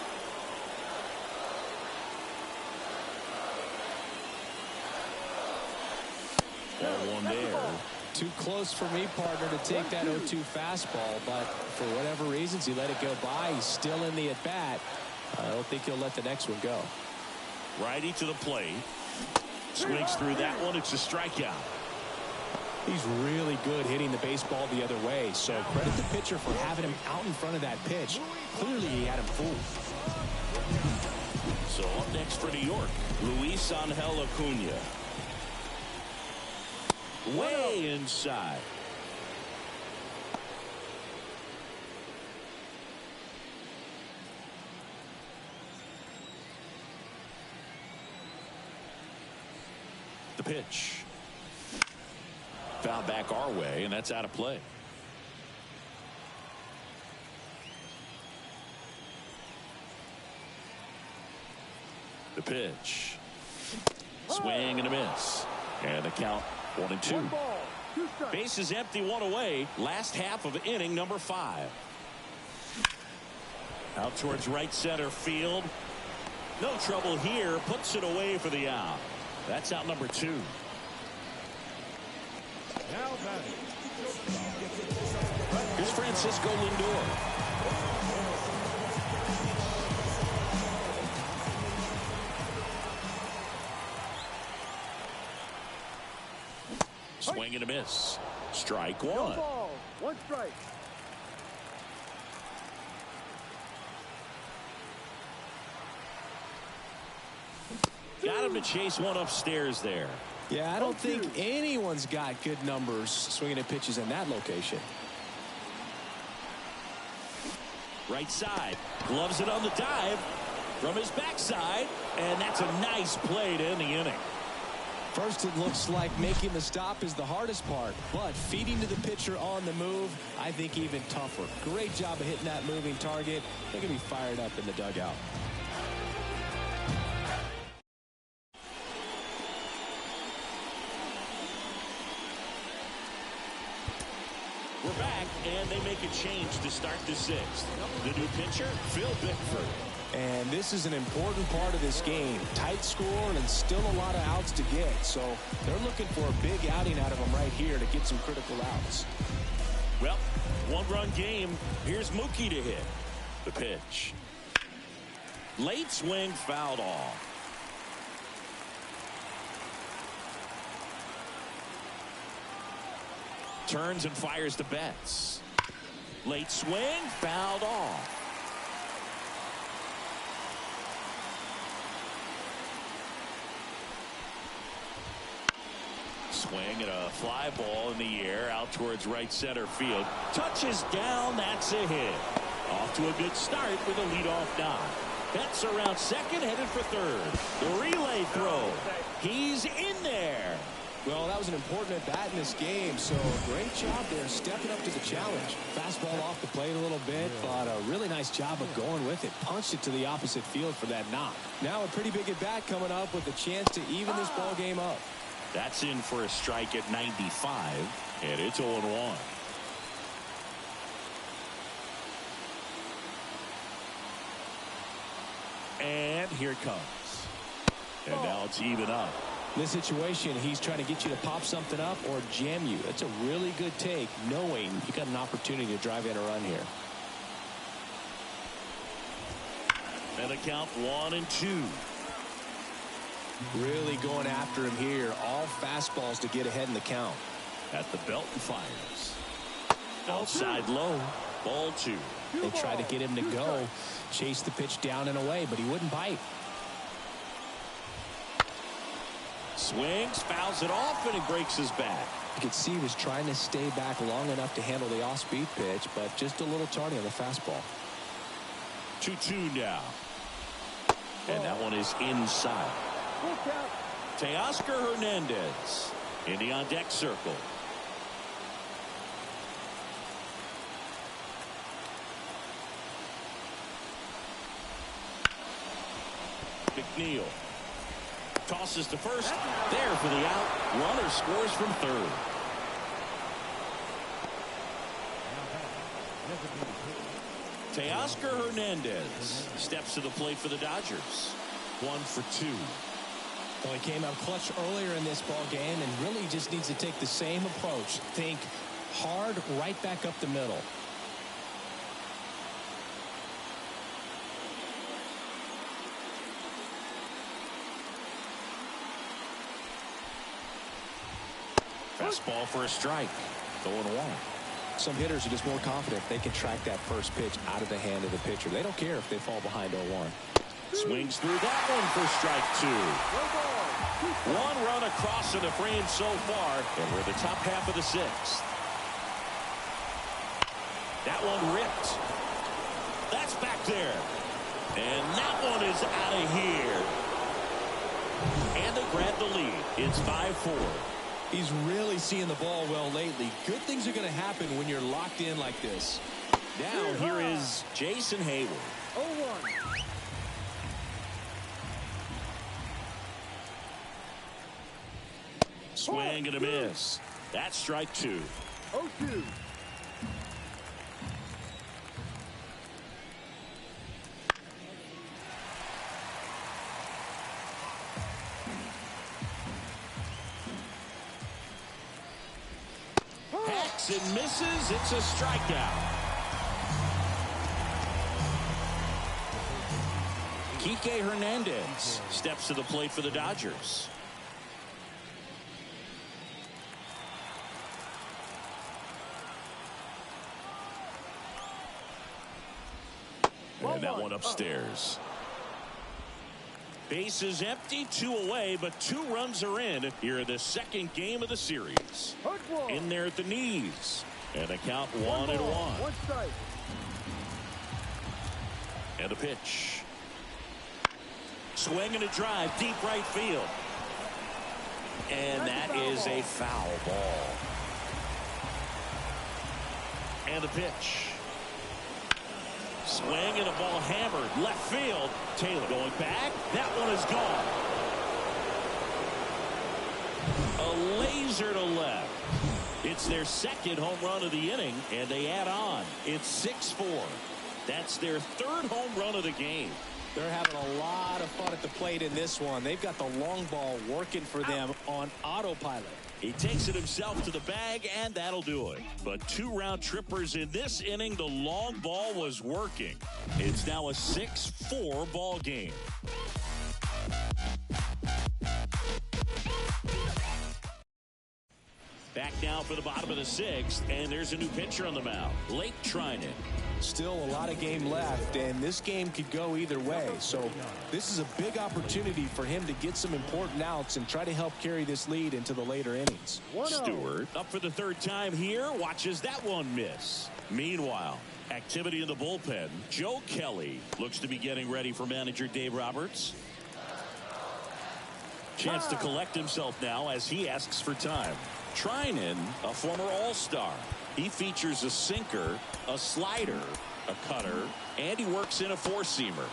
Ball 1 there. Too close for me, partner, to take that 0-2 fastball, but for whatever reasons, he let it go by. He's still in the at-bat. I don't think he'll let the next one go. Righty to the plate. Swings through that one. It's a strikeout. He's really good hitting the baseball the other way, so credit the pitcher for having him out in front of that pitch. Clearly, he had him fooled. So up next for New York, Luis Angel Acuna. Way inside. The pitch. Foul back our way, and that's out of play. The pitch. Swing and a miss. And the count 1-2. Base is empty, 1 away. Last half of inning number 5. Out towards right center field. No trouble here. Puts it away for the out. That's out number 2. Now batting. Here's Francisco Lindor. Swing and a miss. Strike 1. No ball. 1 strike. Got him to chase one upstairs there. Yeah, I don't think anyone's got good numbers swinging at pitches in that location. Right side. Gloves it on the dive from his backside. And that's a nice play to end the inning. First, it looks like making the stop is the hardest part, but feeding to the pitcher on the move, I think even tougher. Great job of hitting that moving target. They're going to be fired up in the dugout. We're back, and they make a change to start the 6th. The new pitcher, Phil Bickford. And this is an important part of this game. Tight score and still a lot of outs to get. So they're looking for a big outing out of him right here to get some critical outs. Well, 1-run game. Here's Mookie to hit. The pitch. Late swing, fouled off. Turns and fires to Betts. Late swing, fouled off. Swing and a fly ball in the air out towards right center field. Touches down. That's a hit. Off to a good start with a leadoff knock. Betts around second, headed for third. The relay throw. He's in there. Well, that was an important at-bat in this game, so great job there stepping up to the challenge. Fastball off the plate a little bit, but a really nice job of going with it. Punched it to the opposite field for that knock. Now a pretty big at-bat coming up with a chance to even this ball game up. That's in for a strike at 95, and it's 0-1. And here it comes. And now it's even up. In this situation, he's trying to get you to pop something up or jam you. That's a really good take, knowing you got an opportunity to drive in a run here. And a count 1-2. Really going after him here. All fastballs to get ahead in the count. At the belt and fires. Outside low. Ball 2. They tried to get him to go. Chase the pitch down and away, but he wouldn't bite. Swings, fouls it off, and he breaks his back. You could see he was trying to stay back long enough to handle the off-speed pitch, but just a little tardy on the fastball. 2-2 now. And that one is inside. Teoscar Hernandez in the on-deck circle. McNeil tosses to first. There for the out. Runner scores from third. Teoscar Hernandez steps to the plate for the Dodgers. 1 for 2. Well, he came out clutch earlier in this ball game and really just needs to take the same approach. Think hard right back up the middle. Fastball for a strike. 0-1. Some hitters are just more confident they can track that first pitch out of the hand of the pitcher. They don't care if they fall behind 0-1. Swings through that one for strike 2. 1 run across in the frame so far, and we're the top half of the 6th. That one ripped. That's back there. And that one is out of here. And they grab the lead. It's 5-4. He's really seeing the ball well lately. Good things are going to happen when you're locked in like this. Now here is Jason Hayward. 0-1. Swing and a miss. That's strike 2. 0-2. Hacks and misses. It's a strikeout. Kike Hernandez steps to the plate for the Dodgers. And that one upstairs. Bases empty, 2 away, but 2 runs are in here in the second game of the series. In there at the knees. And a count 1-1. 1 strike. And a pitch. Swing and a drive, deep right field. And that is a foul ball. And a pitch. Swing and a ball hammered left field. Taylor going back. That one is gone. A laser to left. It's their second home run of the inning, and they add on. It's 6-4. That's their 3rd home run of the game. They're having a lot of fun at the plate in this one. They've got the long ball working for them on autopilot. He takes it himself to the bag, and that'll do it. But 2 round trippers in this inning. The long ball was working. It's now a 6-4 ball game. Back now for the bottom of the sixth, and there's a new pitcher on the mound, Blake Trinan. Still a lot of game left, and this game could go either way. So this is a big opportunity for him to get some important outs and try to help carry this lead into the later innings. Stewart up for the third time here, watches that one miss. Meanwhile, activity in the bullpen. Joe Kelly looks to be getting ready for manager Dave Roberts. Chance to collect himself now as he asks for time. Trinan, a former All-Star. He features a sinker, a slider, a cutter, and he works in a four-seamer.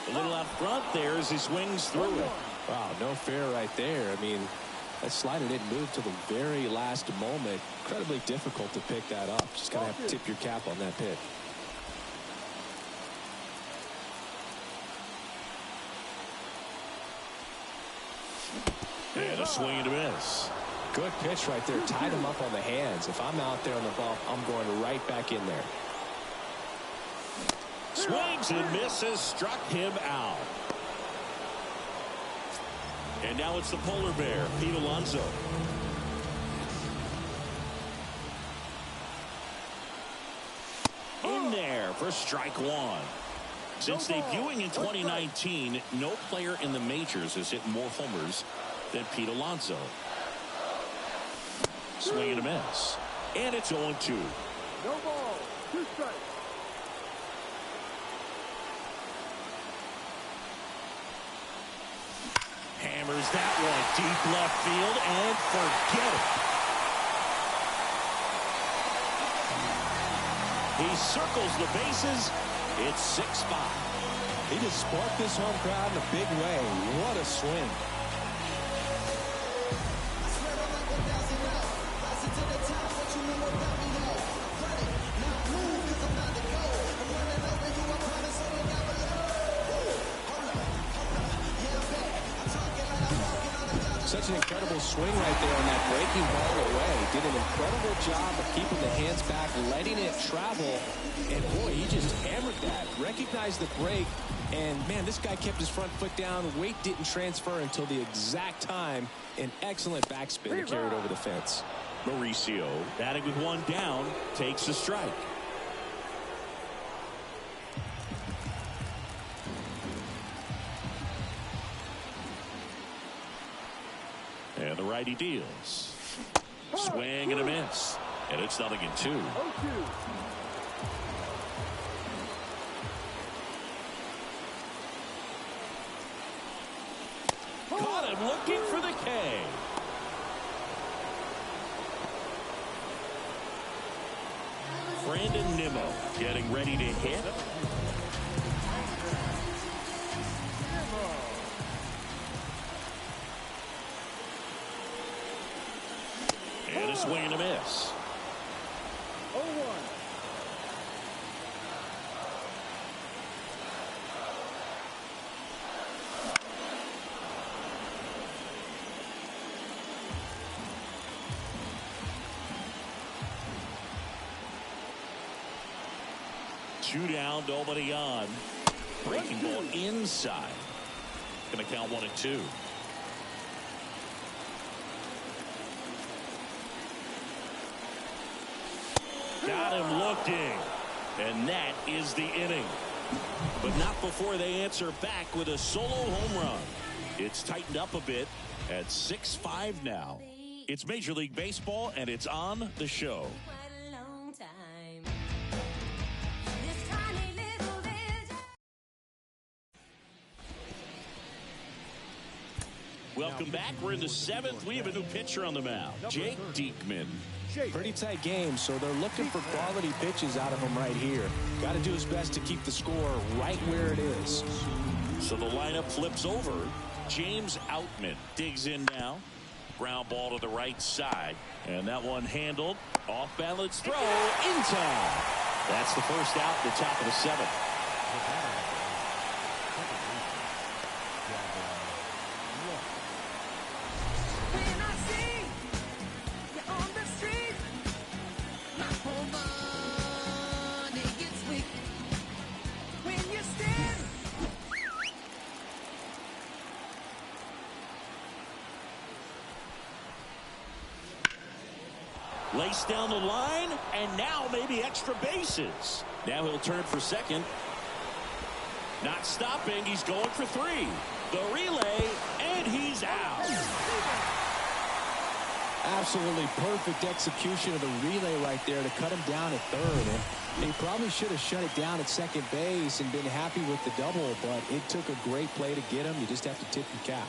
A little out front there as he swings through it. Wow, no fair right there. I mean, that slider didn't move till the very last moment. Incredibly difficult to pick that up. Just kind of have to tip your cap on that pick. And a swing and a miss. Good pitch right there. Tied him up on the hands. If I'm out there on the ball, I'm going right back in there. Swings and misses, struck him out. And now it's the polar bear, Pete Alonso. In there for strike one. Since debuting in 2019, no player in the majors has hit more homers than Pete Alonso. Swing and a miss. And it's 0-2. No ball. 2 strikes. Hammers that one deep left field and forget it. He circles the bases. It's 6-5. He just sparked this home crowd in a big way. What a swing. Such an incredible swing right there on that breaking ball away. Did an incredible job of keeping the hands back, letting it travel. And boy, he just hammered that. Recognized the break. And man, this guy kept his front foot down. Weight didn't transfer until the exact time. An excellent backspin to carry it over the fence. Mauricio, batting with one down, takes a strike. And the righty deals. Swing and a miss. And it's 0-2. 0-2. Caught him looking for the K. Brandon Nimmo getting ready to hit. And a swing and a miss. 0-1. Two down, nobody on. Breaking ball inside. Going to count 1-2. Got him looking. And that is the inning. But not before they answer back with a solo home run. It's tightened up a bit at 6-5 now. It's Major League Baseball, and it's on the show. Welcome back. We're in the 7th. We have a new pitcher on the mound, Jake Diekman. Pretty tight game, so they're looking for quality pitches out of him right here. Got to do his best to keep the score right where it is. So the lineup flips over. James Outman digs in now. Ground ball to the right side. And that one handled. Off balance throw in time. That's the first out at the top of the 7th. When you stand Laced down the line, and now maybe extra bases. Now he'll turn for second. Not stopping. He's going for three. The relay, and he's out. Absolutely perfect execution of the relay right there to cut him down at third. And he probably should have shut it down at second base and been happy with the double, but it took a great play to get him. You just have to tip your cap.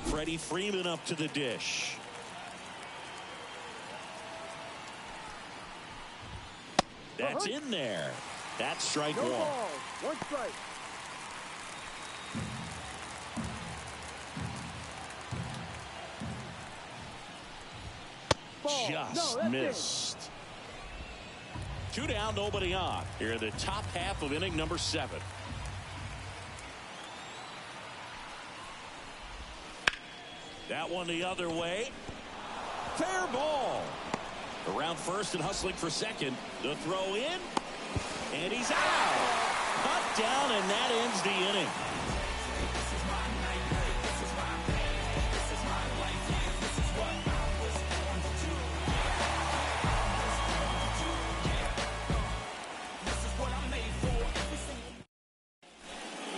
Freddie Freeman up to the dish. That's in there. That's strike No one. ball. One strike. Ball. Just No, missed. 2 down, nobody on. Here in the top half of inning number 7. That one the other way. Fair ball. Around first and hustling for second. The throw in. And he's out. Cut down, and that ends the inning.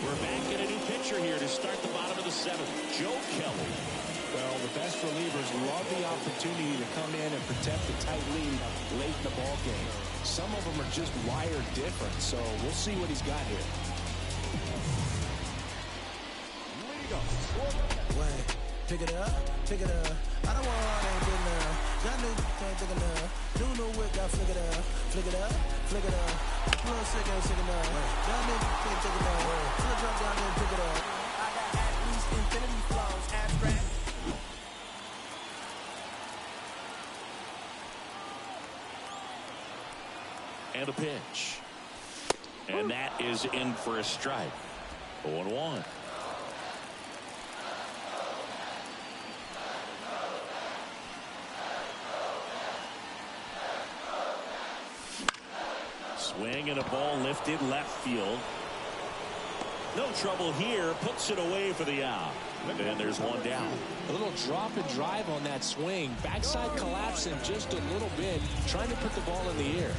We're back in a new pitcher here to start the bottom of the 7th. Joe Kelly. Well, the best relievers love the opportunity to come in and protect the tight lead late in the ball game. Some of them are just wired different, so we'll see what he's got here. Wait, pick it up, pick it up. I don't want all that good now. Y'all new can't pick it up. New whip, got flick it up, flick it up, flick it up. Pull second, second up. Y'all new can't take it up. Pull drop down there, pick it up. I got at least infinity flows, abstract. And a pitch. And that is in for a strike. 0-1. Swing and a ball lifted left field. No trouble here. Puts it away for the out. And there's one down. A little drop and drive on that swing. Backside collapsing just a little bit, trying to put the ball in the air.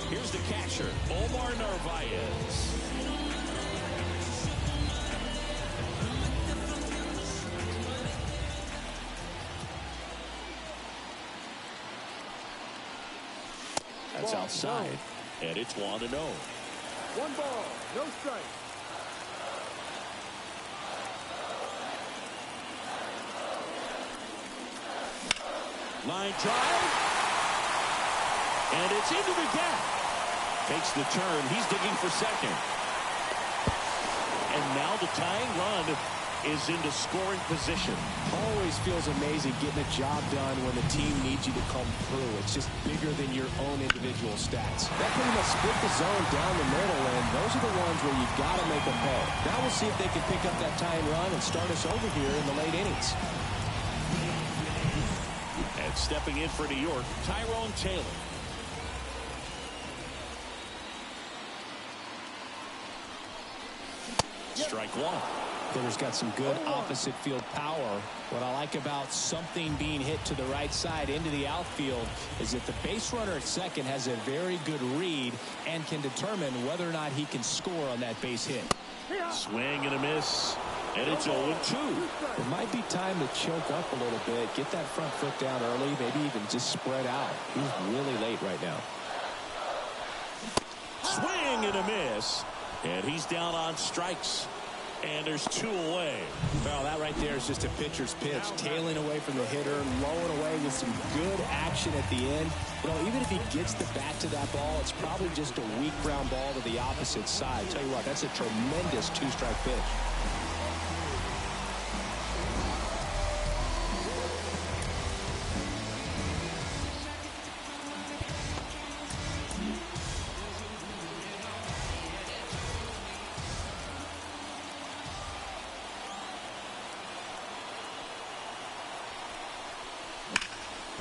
Here's the catcher, Omar Narvaez. That's outside, and it's 1-0. One ball. No strike. Line drive, and it's into the gap. Takes the turn. He's digging for second. And now the tying run is into scoring position. Always feels amazing getting a job done when the team needs you to come through. It's just bigger than your own individual stats. That pretty much split the zone down the middle, and those are the ones where you've got to make a pay. Now we'll see if they can pick up that tying run and start us over here in the late innings. And stepping in for New York, Tyrone Taylor. Strike one. Hitter's got some good opposite field power. What I like about something being hit to the right side into the outfield is that the base runner at second has a very good read and can determine whether or not he can score on that base hit. Swing and a miss. And it's 0-2. It might be time to choke up a little bit, get that front foot down early, maybe even just spread out. He's really late right now. Swing and a miss. And he's down on strikes. And there's 2 away. Well, that right there is just a pitcher's pitch. Tailing away from the hitter, lowing away with some good action at the end. You know, even if he gets the bat to that ball, it's probably just a weak ground ball to the opposite side. Tell you what, that's a tremendous 2-strike pitch.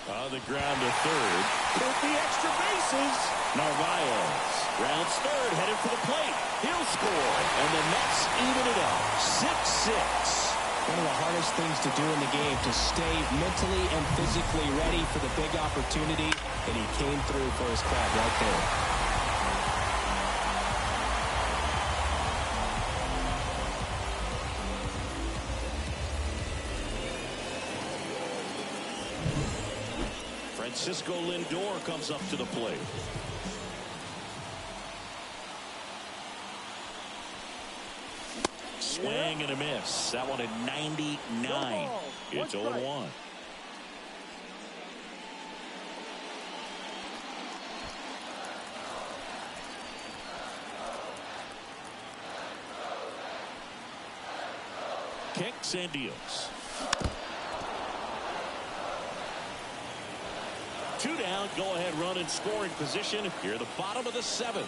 On the ground to third. With the extra bases. Narvaez rounds third, headed for the plate. He'll score, and the Mets even it up. 6-6. One of the hardest things to do in the game, to stay mentally and physically ready for the big opportunity, and he came through for his club right there. Francisco Lindor comes up to the plate. Swing and a miss. That one at 99. It's 0-1. Kicks and deals. 2 down, go-ahead run in scoring position here at the bottom of the 7th.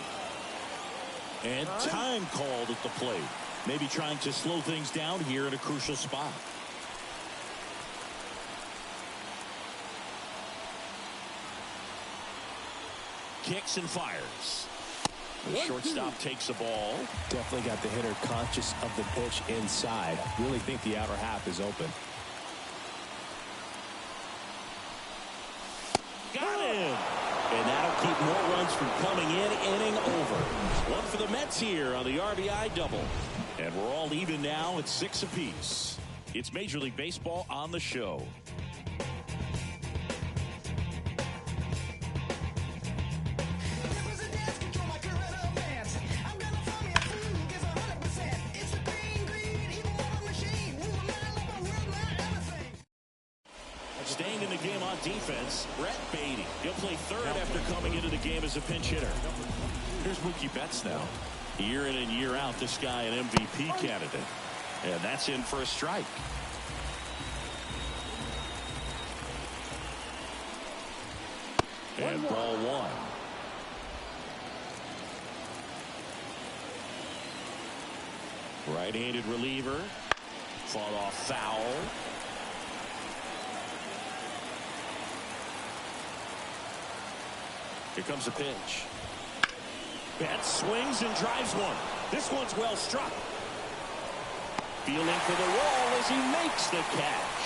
And time called at the plate. Maybe trying to slow things down here in a crucial spot. Kicks and fires. The shortstop takes the ball. Definitely got the hitter conscious of the pitch inside. Really think the outer half is open. Got him. And that'll keep more runs from coming in. Inning over. One for the Mets here on the RBI double. And we're all even now at 6 apiece. It's Major League Baseball on the show. Staying in the game on defense, Brett Beatty. He'll play third after coming into the game as a pinch hitter. Here's Mookie Betts now. Year in and year out, this guy an MVP candidate. And that's in for a strike. And ball 1. Right-handed reliever. Fought off foul. Here comes a pitch. Betts swings and drives one. This one's well struck. Feeling for the wall as he makes the catch.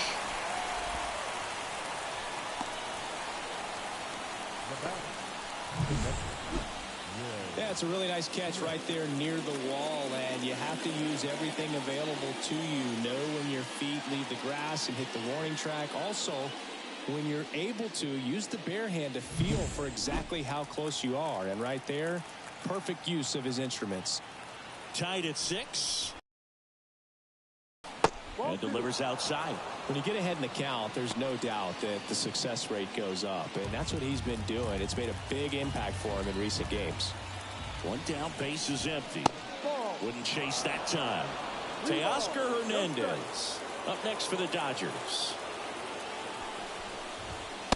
Yeah, it's a really nice catch right there near the wall, and you have to use everything available to you. Know when your feet leave the grass and hit the warning track. Also, when you're able to, use the bare hand to feel for exactly how close you are. And right there, perfect use of his instruments. Tied at 6. And delivers outside. When you get ahead in the count, there's no doubt that the success rate goes up. And that's what he's been doing. It's made a big impact for him in recent games. One down, base is empty. Wouldn't chase that time. Teoscar Hernandez up next for the Dodgers.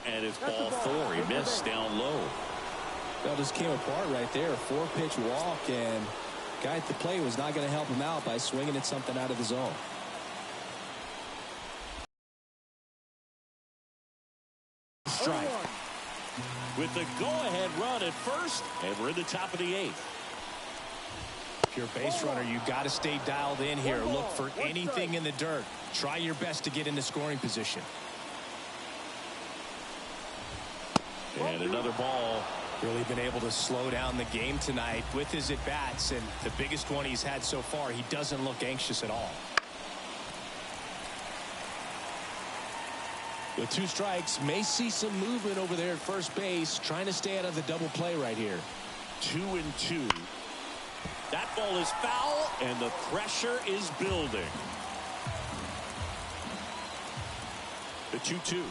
And it's ball 4. He missed down low. That just came apart right there. 4-pitch walk, and guy at the plate was not going to help him out by swinging at something out of the zone. Strike. With the go-ahead run at first, and we're in the top of the 8th. If you're a base runner, you got to stay dialed in here. Look for anything in the dirt. Try your best to get into scoring position. And another ball. Really been able to slow down the game tonight with his at-bats, and the biggest one he's had so far, he doesn't look anxious at all. With 2 strikes, may see some movement over there at first base, trying to stay out of the double play right here. 2-2. That ball is foul, and the pressure is building. The 2-2.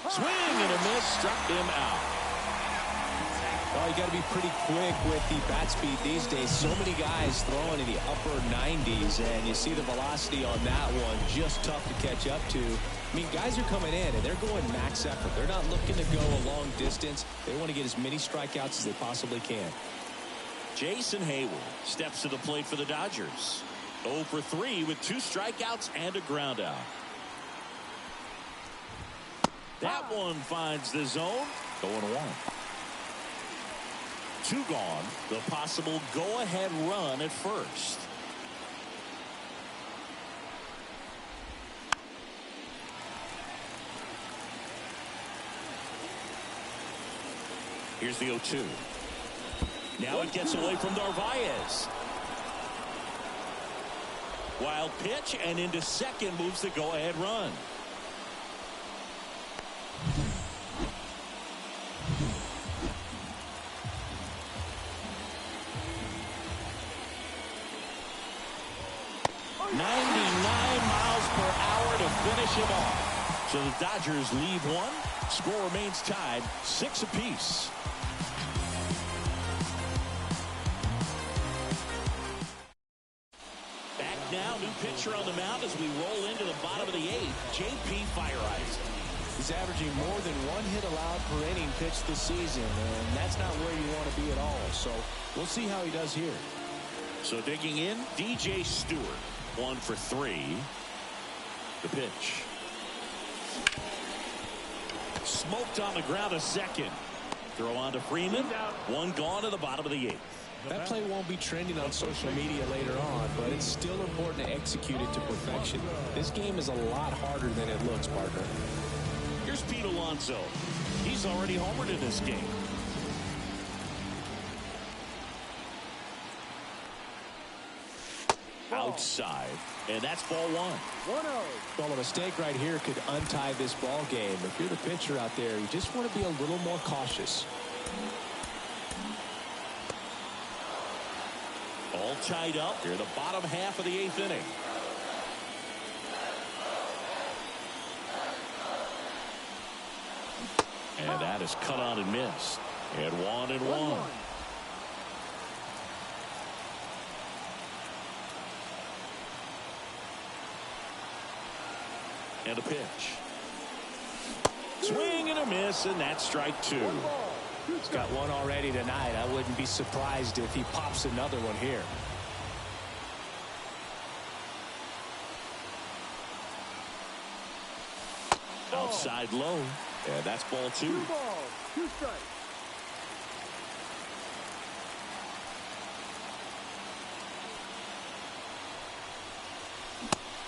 Swing and a miss, struck him out. Well, you got to be pretty quick with the bat speed these days. So many guys throwing in the upper 90s, and you see the velocity on that one. Just tough to catch up to. I mean, guys are coming in, and they're going max effort. They're not looking to go a long distance. They want to get as many strikeouts as they possibly can. Jason Hayward steps to the plate for the Dodgers. 0 for 3 with 2 strikeouts and a ground out. That one finds the zone. 0-1. 2 gone. The possible go-ahead run at first. Here's the 0-2. Now it gets away from Narvaez. Wild pitch, and into second moves the go-ahead run. Finish him off. So the Dodgers leave one. Score remains tied, 6 apiece. Back now, new pitcher on the mound as we roll into the bottom of the 8th. J.P. Fire-Eyes. He's averaging more than 1 hit allowed per inning pitched this season, and that's not where you want to be at all. So we'll see how he does here. So digging in, DJ Stewart, 1 for 3. The pitch. Smoked on the ground a second. Throw on to Freeman. 1 gone to the bottom of the 8th. That play won't be trending on social media later on, but it's still important to execute it to perfection. This game is a lot harder than it looks, partner. Here's Pete Alonso. He's already homered in this game. Outside, and that's ball 1. 1-0. Well, a mistake right here could untie this ball game. If you're the pitcher out there, you just want to be a little more cautious. All tied up here, the bottom half of the 8th inning. And that is cut on and missed. And 1-1. And a pitch. Swing and a miss, and that's strike 2. He's got 1 already tonight. I wouldn't be surprised if he pops another one here. Outside low, and that's ball 2. 2 balls, 2 strikes.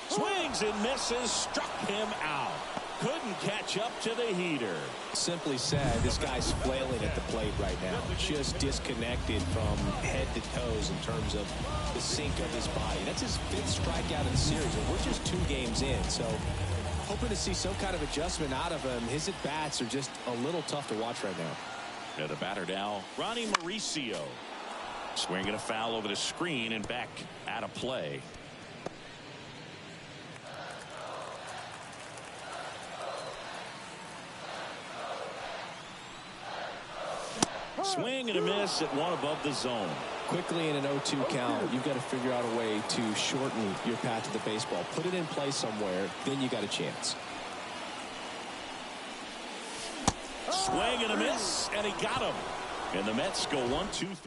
Swings and misses, struck him out. Couldn't catch up to the heater. Simply said, this guy's flailing at the plate right now. Just disconnected from head to toes in terms of the sink of his body. That's his 5th strikeout in the series, and we're just 2 games in. So hoping to see some kind of adjustment out of him. His at-bats are just a little tough to watch right now. And the batter now, Ronnie Mauricio. Swinging a foul over the screen and back out of play. Swing and a miss at 1 above the zone. Quickly in an 0-2 count, you've got to figure out a way to shorten your path to the baseball. Put it in play somewhere, then you got a chance. Swing and a miss, and he got him. And the Mets go 1-2-3.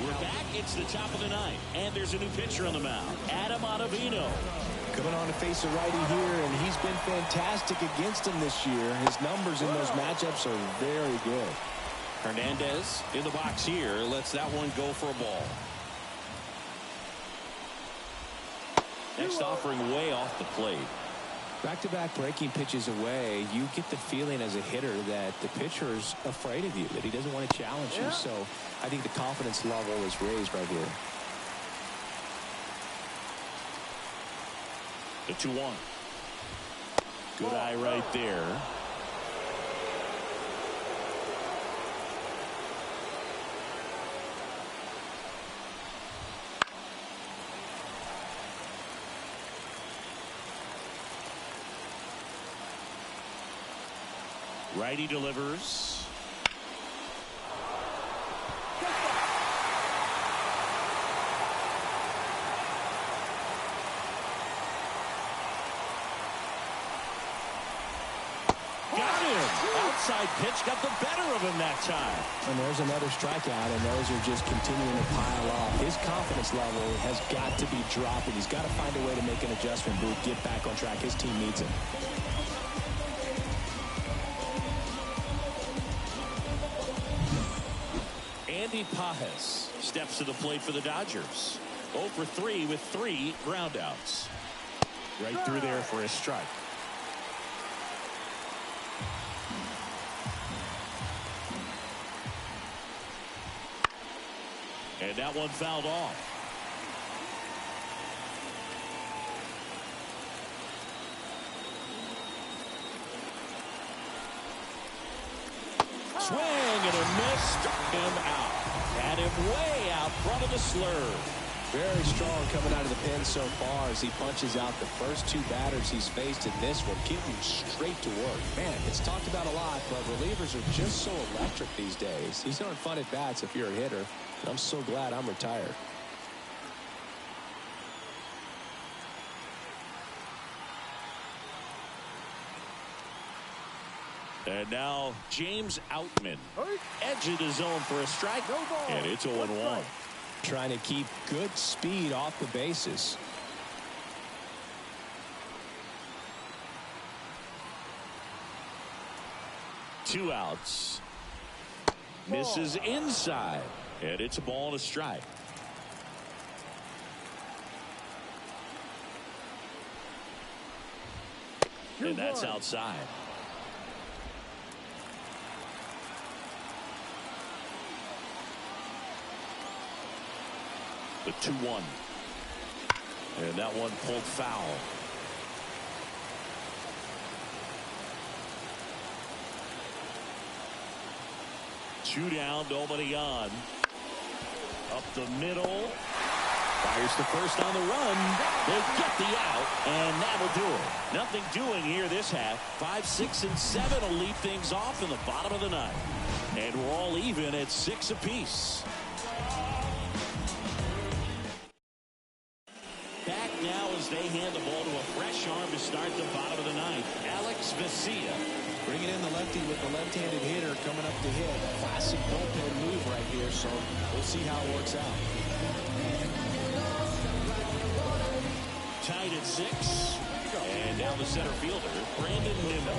We're back. It's the top of the 9th, and there's a new pitcher on the mound, Adam Ottavino. Coming on to face a righty here, and he's been fantastic against him this year. His numbers in those matchups are very good. Hernandez in the box here. Lets that one go for a ball. Next offering way off the plate. Back-to-back breaking pitches away, you get the feeling as a hitter that the pitcher's afraid of you, that he doesn't want to challenge you. So I think the confidence level is raised right here. The 2-1. Good eye right there. Righty delivers. Outside pitch got the better of him that time. And there's another strikeout, and those are just continuing to pile up. His confidence level has got to be dropping. He's got to find a way to make an adjustment, Booth, get back on track. His team needs him. CANnible85's steps to the plate for the Dodgers. 0 for 3 with 3 groundouts. Right through there for a strike. And that one fouled off. Swing and a miss. Struck him out. Had him way out front of the slurve. Very strong coming out of the pen so far as he punches out the first 2 batters he's faced in this one, getting straight to work. Man, it's talked about a lot, but relievers are just so electric these days. These aren't fun at bats if you're a hitter. I'm so glad I'm retired. And now James Outman edges the zone for a strike, and it's 0-1. Trying to keep good speed off the bases. Two outs. Misses inside, and it's a ball and a strike. And that's outside. The 2-1. And that one pulled foul. Two down, nobody on. Up the middle. Fires the first on the run. They get the out, and that'll do it. Nothing doing here this half. 5, 6, and 7 will lead things off in the bottom of the ninth. And we're all even at 6 apiece. Back now as they hand the ball to a fresh arm to start the bottom of the ninth. Alex Vesia. Bringing in the lefty with the left-handed hitter coming up to hit. Classic bullpen move right here, so we'll see how it works out. Tied at 6. And now the center fielder, Brandon Nimmo.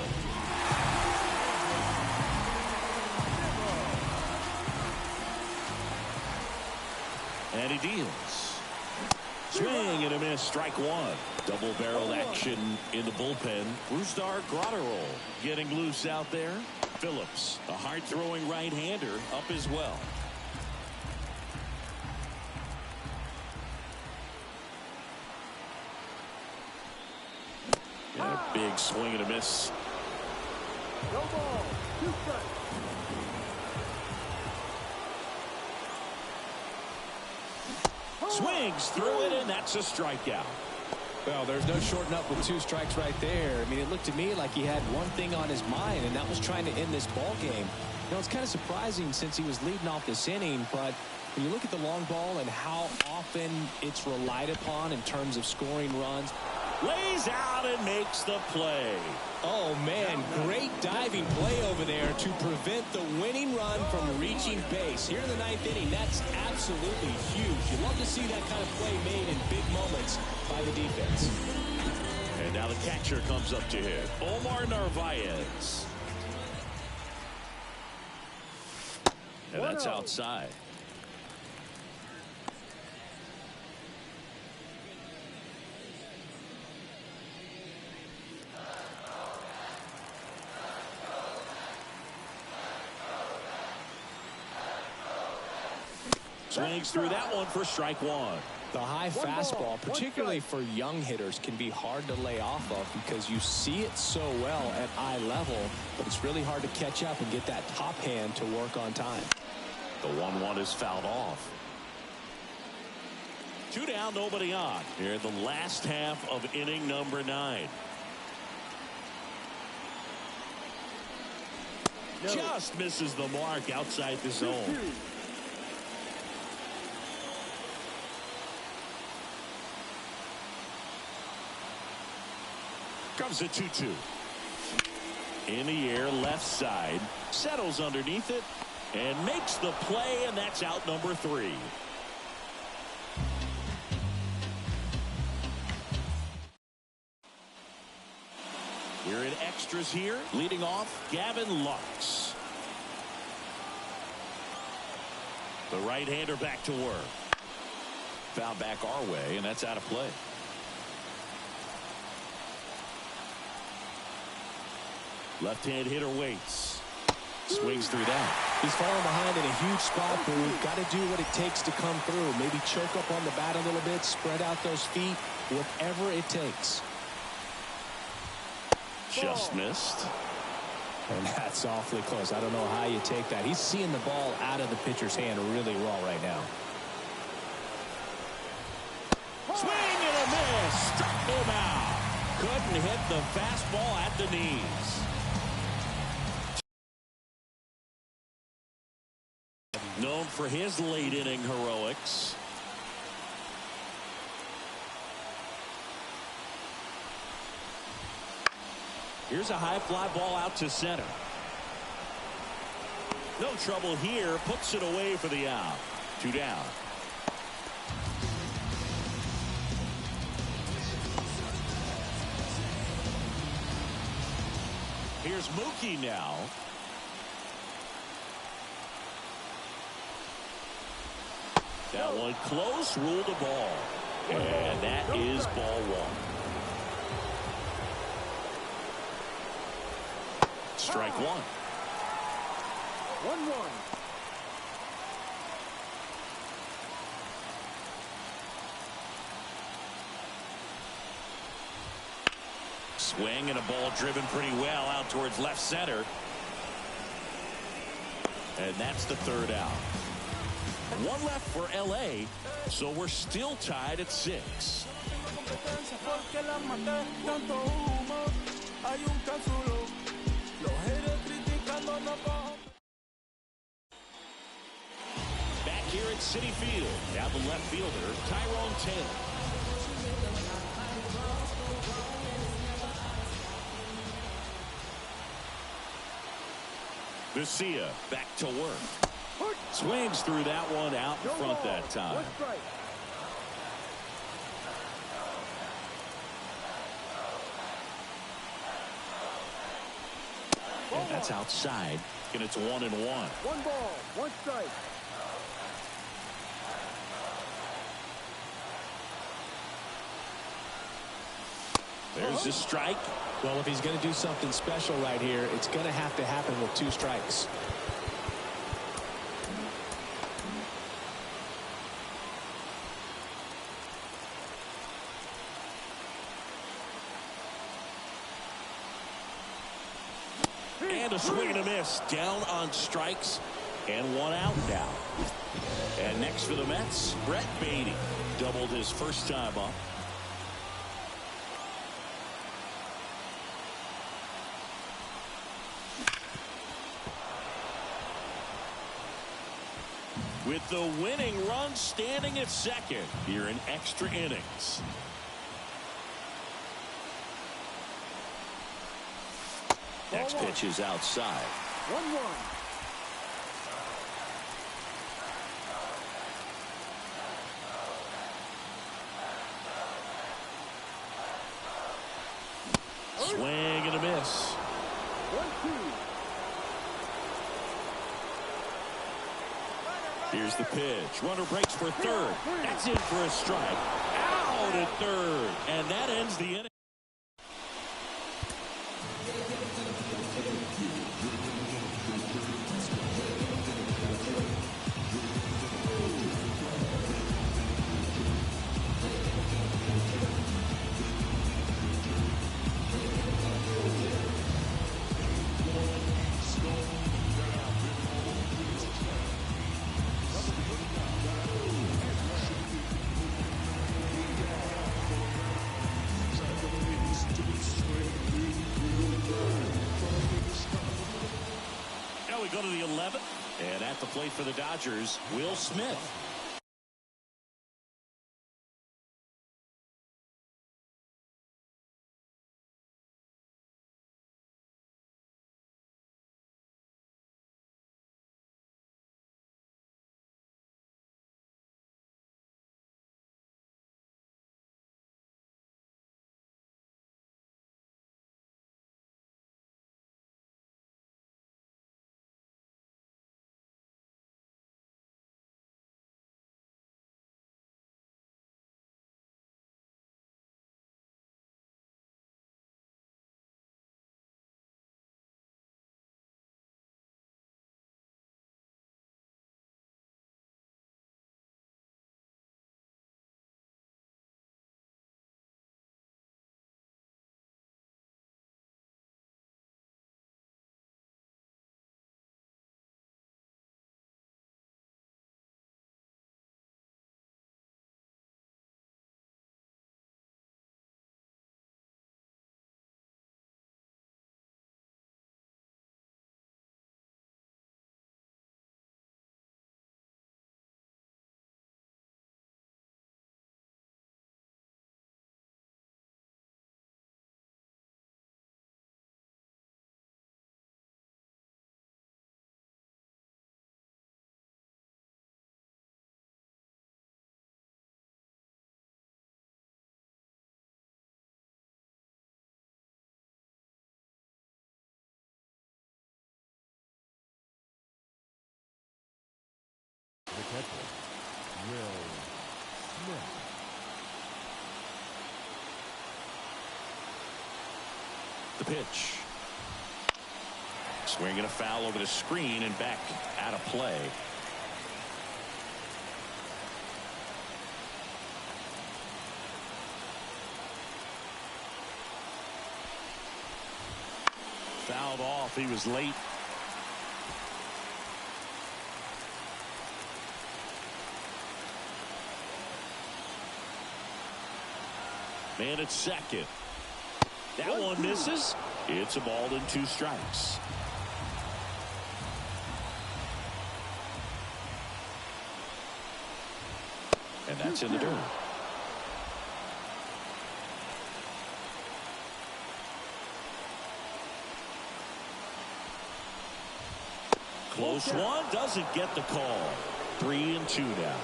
And he deals. Swing and a miss, strike one. Double-barreled action in the bullpen. Brusdar Graterol getting loose out there. Phillips, a hard-throwing right-hander, up as well. And a big swing and a miss. No ball. 2 strikes. Swings through it, and that's a strikeout. Well, there's no shorting up with 2 strikes right there. I mean, it looked to me like he had one thing on his mind, and that was trying to end this ball game. You know, it's kind of surprising since he was leading off this inning, but when you look at the long ball and how often it's relied upon in terms of scoring runs. Lays out and makes the play. Oh, man, great diving play over there to prevent the winning run from reaching base. Here in the 9th inning, that's absolutely huge. You love to see that kind of play made in big moments by the defense. And now the catcher comes up to hit. Omar Narvaez. And that's outside. Swings through that one for strike one. The high fastball, particularly for young hitters, can be hard to lay off of because you see it so well at eye level, but it's really hard to catch up and get that top hand to work on time. The 1-1 is fouled off. 2 down, nobody on. Here in the last half of inning number 9. Just misses the mark outside the zone. Comes the 2-2. In the air, left side. Settles underneath it and makes the play, and that's out number 3. We're in extras here. Leading off, Gavin Lux. The right-hander back to work. Foul back our way, and that's out of play. Left-hand hitter waits. Swings through that. He's falling behind in a huge spot, Boo. Got to do what it takes to come through. Maybe choke up on the bat a little bit, spread out those feet, whatever it takes. Just missed. And that's awfully close. I don't know how you take that. He's seeing the ball out of the pitcher's hand really well right now. Swing and a miss. Struck him out. Couldn't hit the fastball at the knees. Known for his late inning heroics. Here's a high fly ball out to center. No trouble here. Puts it away for the out. 2 down. Here's Mookie now. That one close, ruled a ball. And that is ball 1. Strike 1. 1-1. Swing and a ball driven pretty well out towards left center. And that's the 3rd out. 1 left for LA, so we're still tied at 6. Back here at Citi Field, now the left fielder, Tyrone Taylor. Garcia back to work. Swings through that one out in front that time. And that's outside. And it's 1-1. 1 ball, 1 strike. There's a strike. Well, if he's going to do something special right here, it's going to have to happen with 2 strikes. And a swing and a miss. Down on strikes. And 1 out now. And next for the Mets, Brett Beatty. Doubled his first time up. With the winning run standing at second here in extra innings. Next pitch is outside. 1-1. Swing and a miss. 1-2. Here's the pitch. Runner breaks for third. That's in for a strike. Out at third. And that ends the inning. Now we go to the 11th. And at the plate for the Dodgers, Will Smith. catcher, Will Smith. The pitch. Swinging a foul over the screen and back out of play. Fouled off. He was late. Man at second. That one misses. It's a ball and 2 strikes. And that's in the dirt. Close one, doesn't get the call. 3-2 now.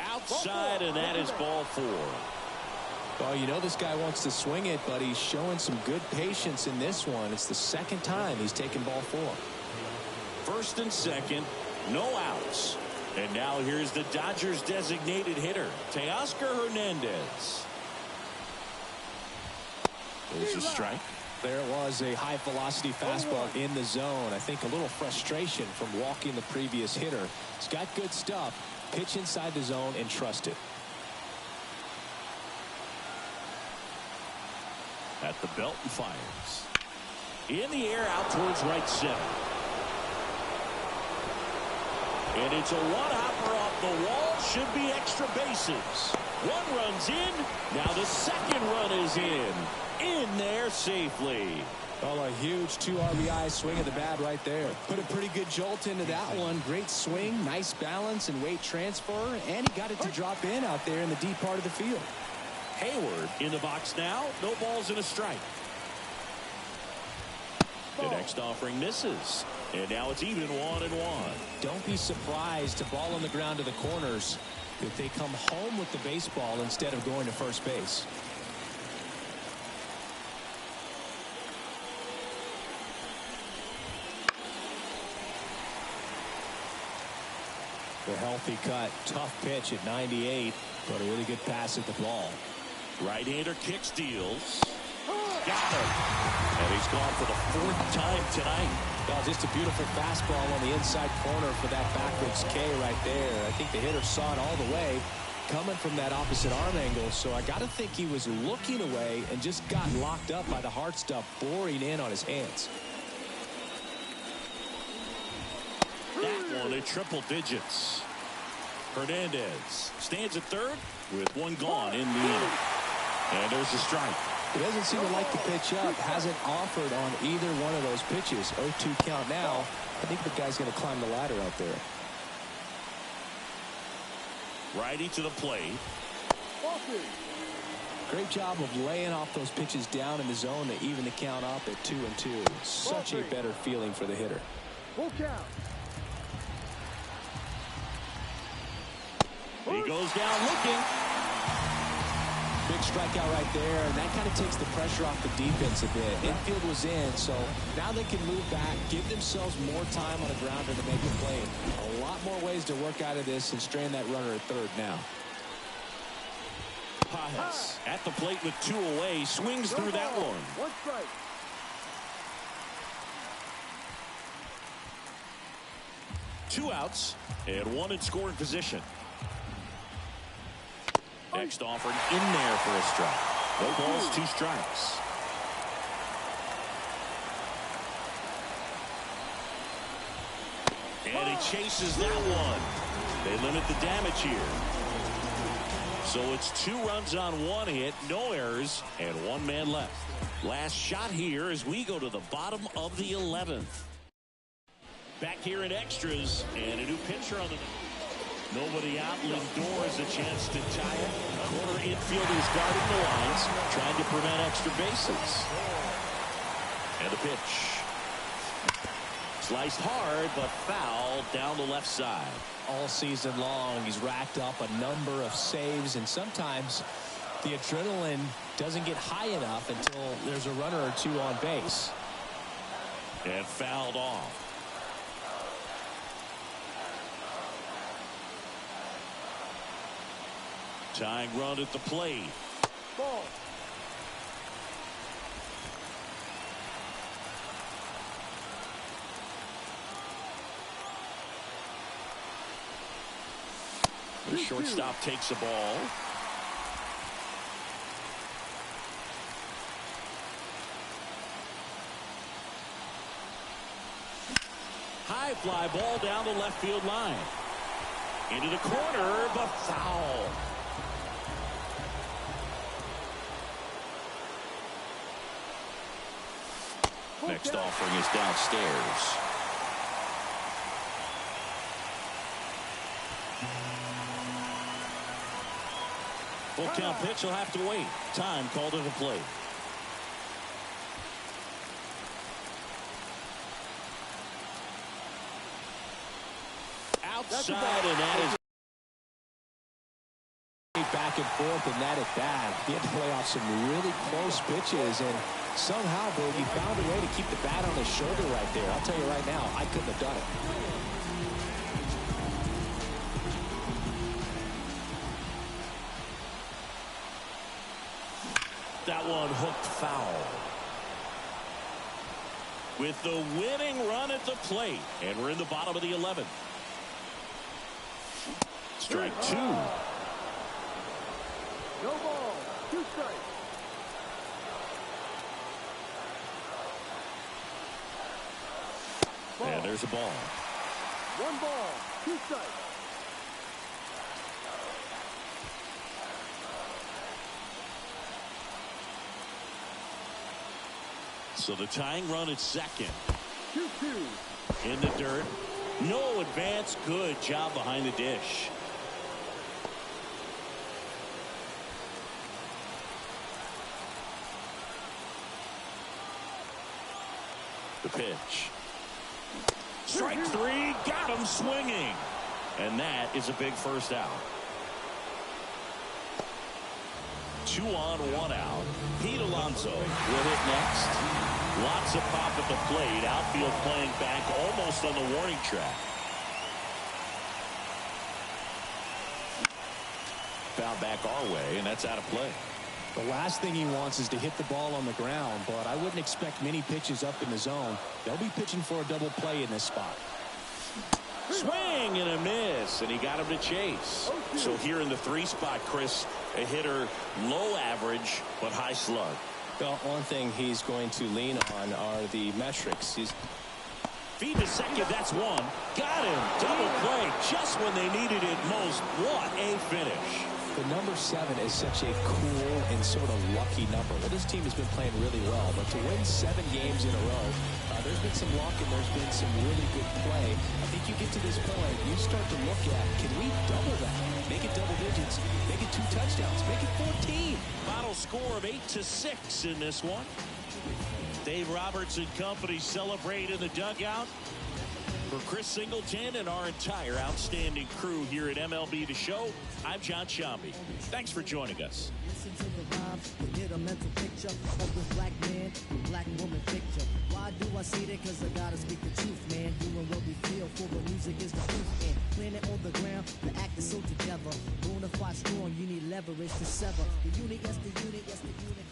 Outside, and that is ball 4. Well, you know this guy wants to swing it, but he's showing some good patience in this one. It's the second time he's taken ball 4. First and second, no outs. And now here's the Dodgers designated hitter, Teoscar Hernandez. There's a strike. There was a high velocity fastball in the zone. I think a little frustration from walking the previous hitter. He's got good stuff. Pitch inside the zone and trust it. At the belt and fires. In the air out towards right center. And it's a one-hopper off the wall. Should be extra bases. 1 run's in. Now the second run is in. In there safely. Well, a huge 2 RBI swing of the bat right there. Put a pretty good jolt into that one. Great swing, nice balance and weight transfer, and he got it to drop in out there in the deep part of the field. Hayward in the box now. No balls and a strike. The next offering misses. And now it's even 1-1. Don't be surprised to ball on the ground to the corners if they come home with the baseball instead of going to first base. A healthy cut, tough pitch at 98, but a really good pass at the ball. Right-hander kicks, deals. Got him. And he's gone for the 4th time tonight. Well, just a beautiful fastball on the inside corner for that backwards K right there. I think the hitter saw it all the way coming from that opposite arm angle, so I got to think he was looking away and just got locked up by the hard stuff boring in on his hands. That one at triple digits. Hernandez stands at third with 1 gone in the inning. And there's a strike. He doesn't seem to like the pitch up. Hasn't offered on either one of those pitches. 0-2 count now. I think the guy's going to climb the ladder out there. Righty to the plate. Great job of laying off those pitches down in the zone to even the count up at 2-2. Such a better feeling for the hitter. Full count. He goes down looking. Big strikeout right there, and that kind of takes the pressure off the defense a bit. Infield was in, so now they can move back, give themselves more time on a grounder to make a play. A lot more ways to work out of this and strain that runner at third now. Pajes at the plate with 2 away, swings through that one. 1 strike. Two outs and 1 in scoring position. Next offered in there for a strike. No balls, 2 strikes. And he chases that one. They limit the damage here. So it's 2 runs on 1 hit, no errors, and 1 man left. Last shot here as we go to the bottom of the 11th. Back here in extras, and a new pitcher on the... Nobody out. Lindor has a chance to tie it. Corner infielders guarding the lines, trying to prevent extra bases. And the pitch. Sliced hard, but foul down the left side. All season long, he's racked up a number of saves, and sometimes The adrenaline doesn't get high enough until there's a runner or two on base. And fouled off. Tying run at the plate. Ball. The shortstop takes the ball. High fly ball down the left field line. Into the corner, but foul. Next offering is downstairs. Full count pitch will have to wait. Time called into play. Outside, and that is back and forth in that at bat. He had to play off some really close pitches, and somehow, Boogie found a way to keep the bat on his shoulder right there. I'll tell you right now, I couldn't have done it. That one hooked foul. With the winning run at the plate, and we're in the bottom of the 11th. Strike two. No ball. 2 strikes. And there's a ball. 1 ball. 2 strikes. So the tying run at second. 2-2. In the dirt. No advance. Good job behind the dish. The pitch. Strike three. Got him swinging. And that is a big first out. 2 on, 1 out. Pete Alonso will hit next. Lots of pop at the plate. Outfield playing back almost on the warning track. Foul back our way, and that's out of play. The last thing he wants is to hit the ball on the ground, but I wouldn't expect many pitches up in the zone. They'll be pitching for a double play in this spot. Swing and a miss, and he got him to chase. So here in the 3 spot, Chris, a hitter low average but high slug. Well, one thing he's going to lean on are the metrics. He's feed to second. That's one. Got him. Double play just when they needed it most. What a finish. The number 7 is such a cool and sort of lucky number. Well, this team has been playing really well, but to win 7 games in a row, there's been some luck and there's been some really good play. I think you get to this point, you start to look at, can we double that? Make it double digits, make it 2 touchdowns, make it 14. Final score of 8-6 in this one. Dave Roberts and company celebrate in the dugout. For Chris Singleton and our entire outstanding crew here at MLB The Show, I'm John Shambi. Thanks for joining us. Listen to the rhymes, get a mental picture of this black man, black woman picture. Why do I say that? Cause I gotta speak the truth, man. Doing what we feel, for the music is the proof. And planet on the ground, the act is so together. Bonafide strong, you need leverage to sever. The unit, yes, the unit, yes, the unit.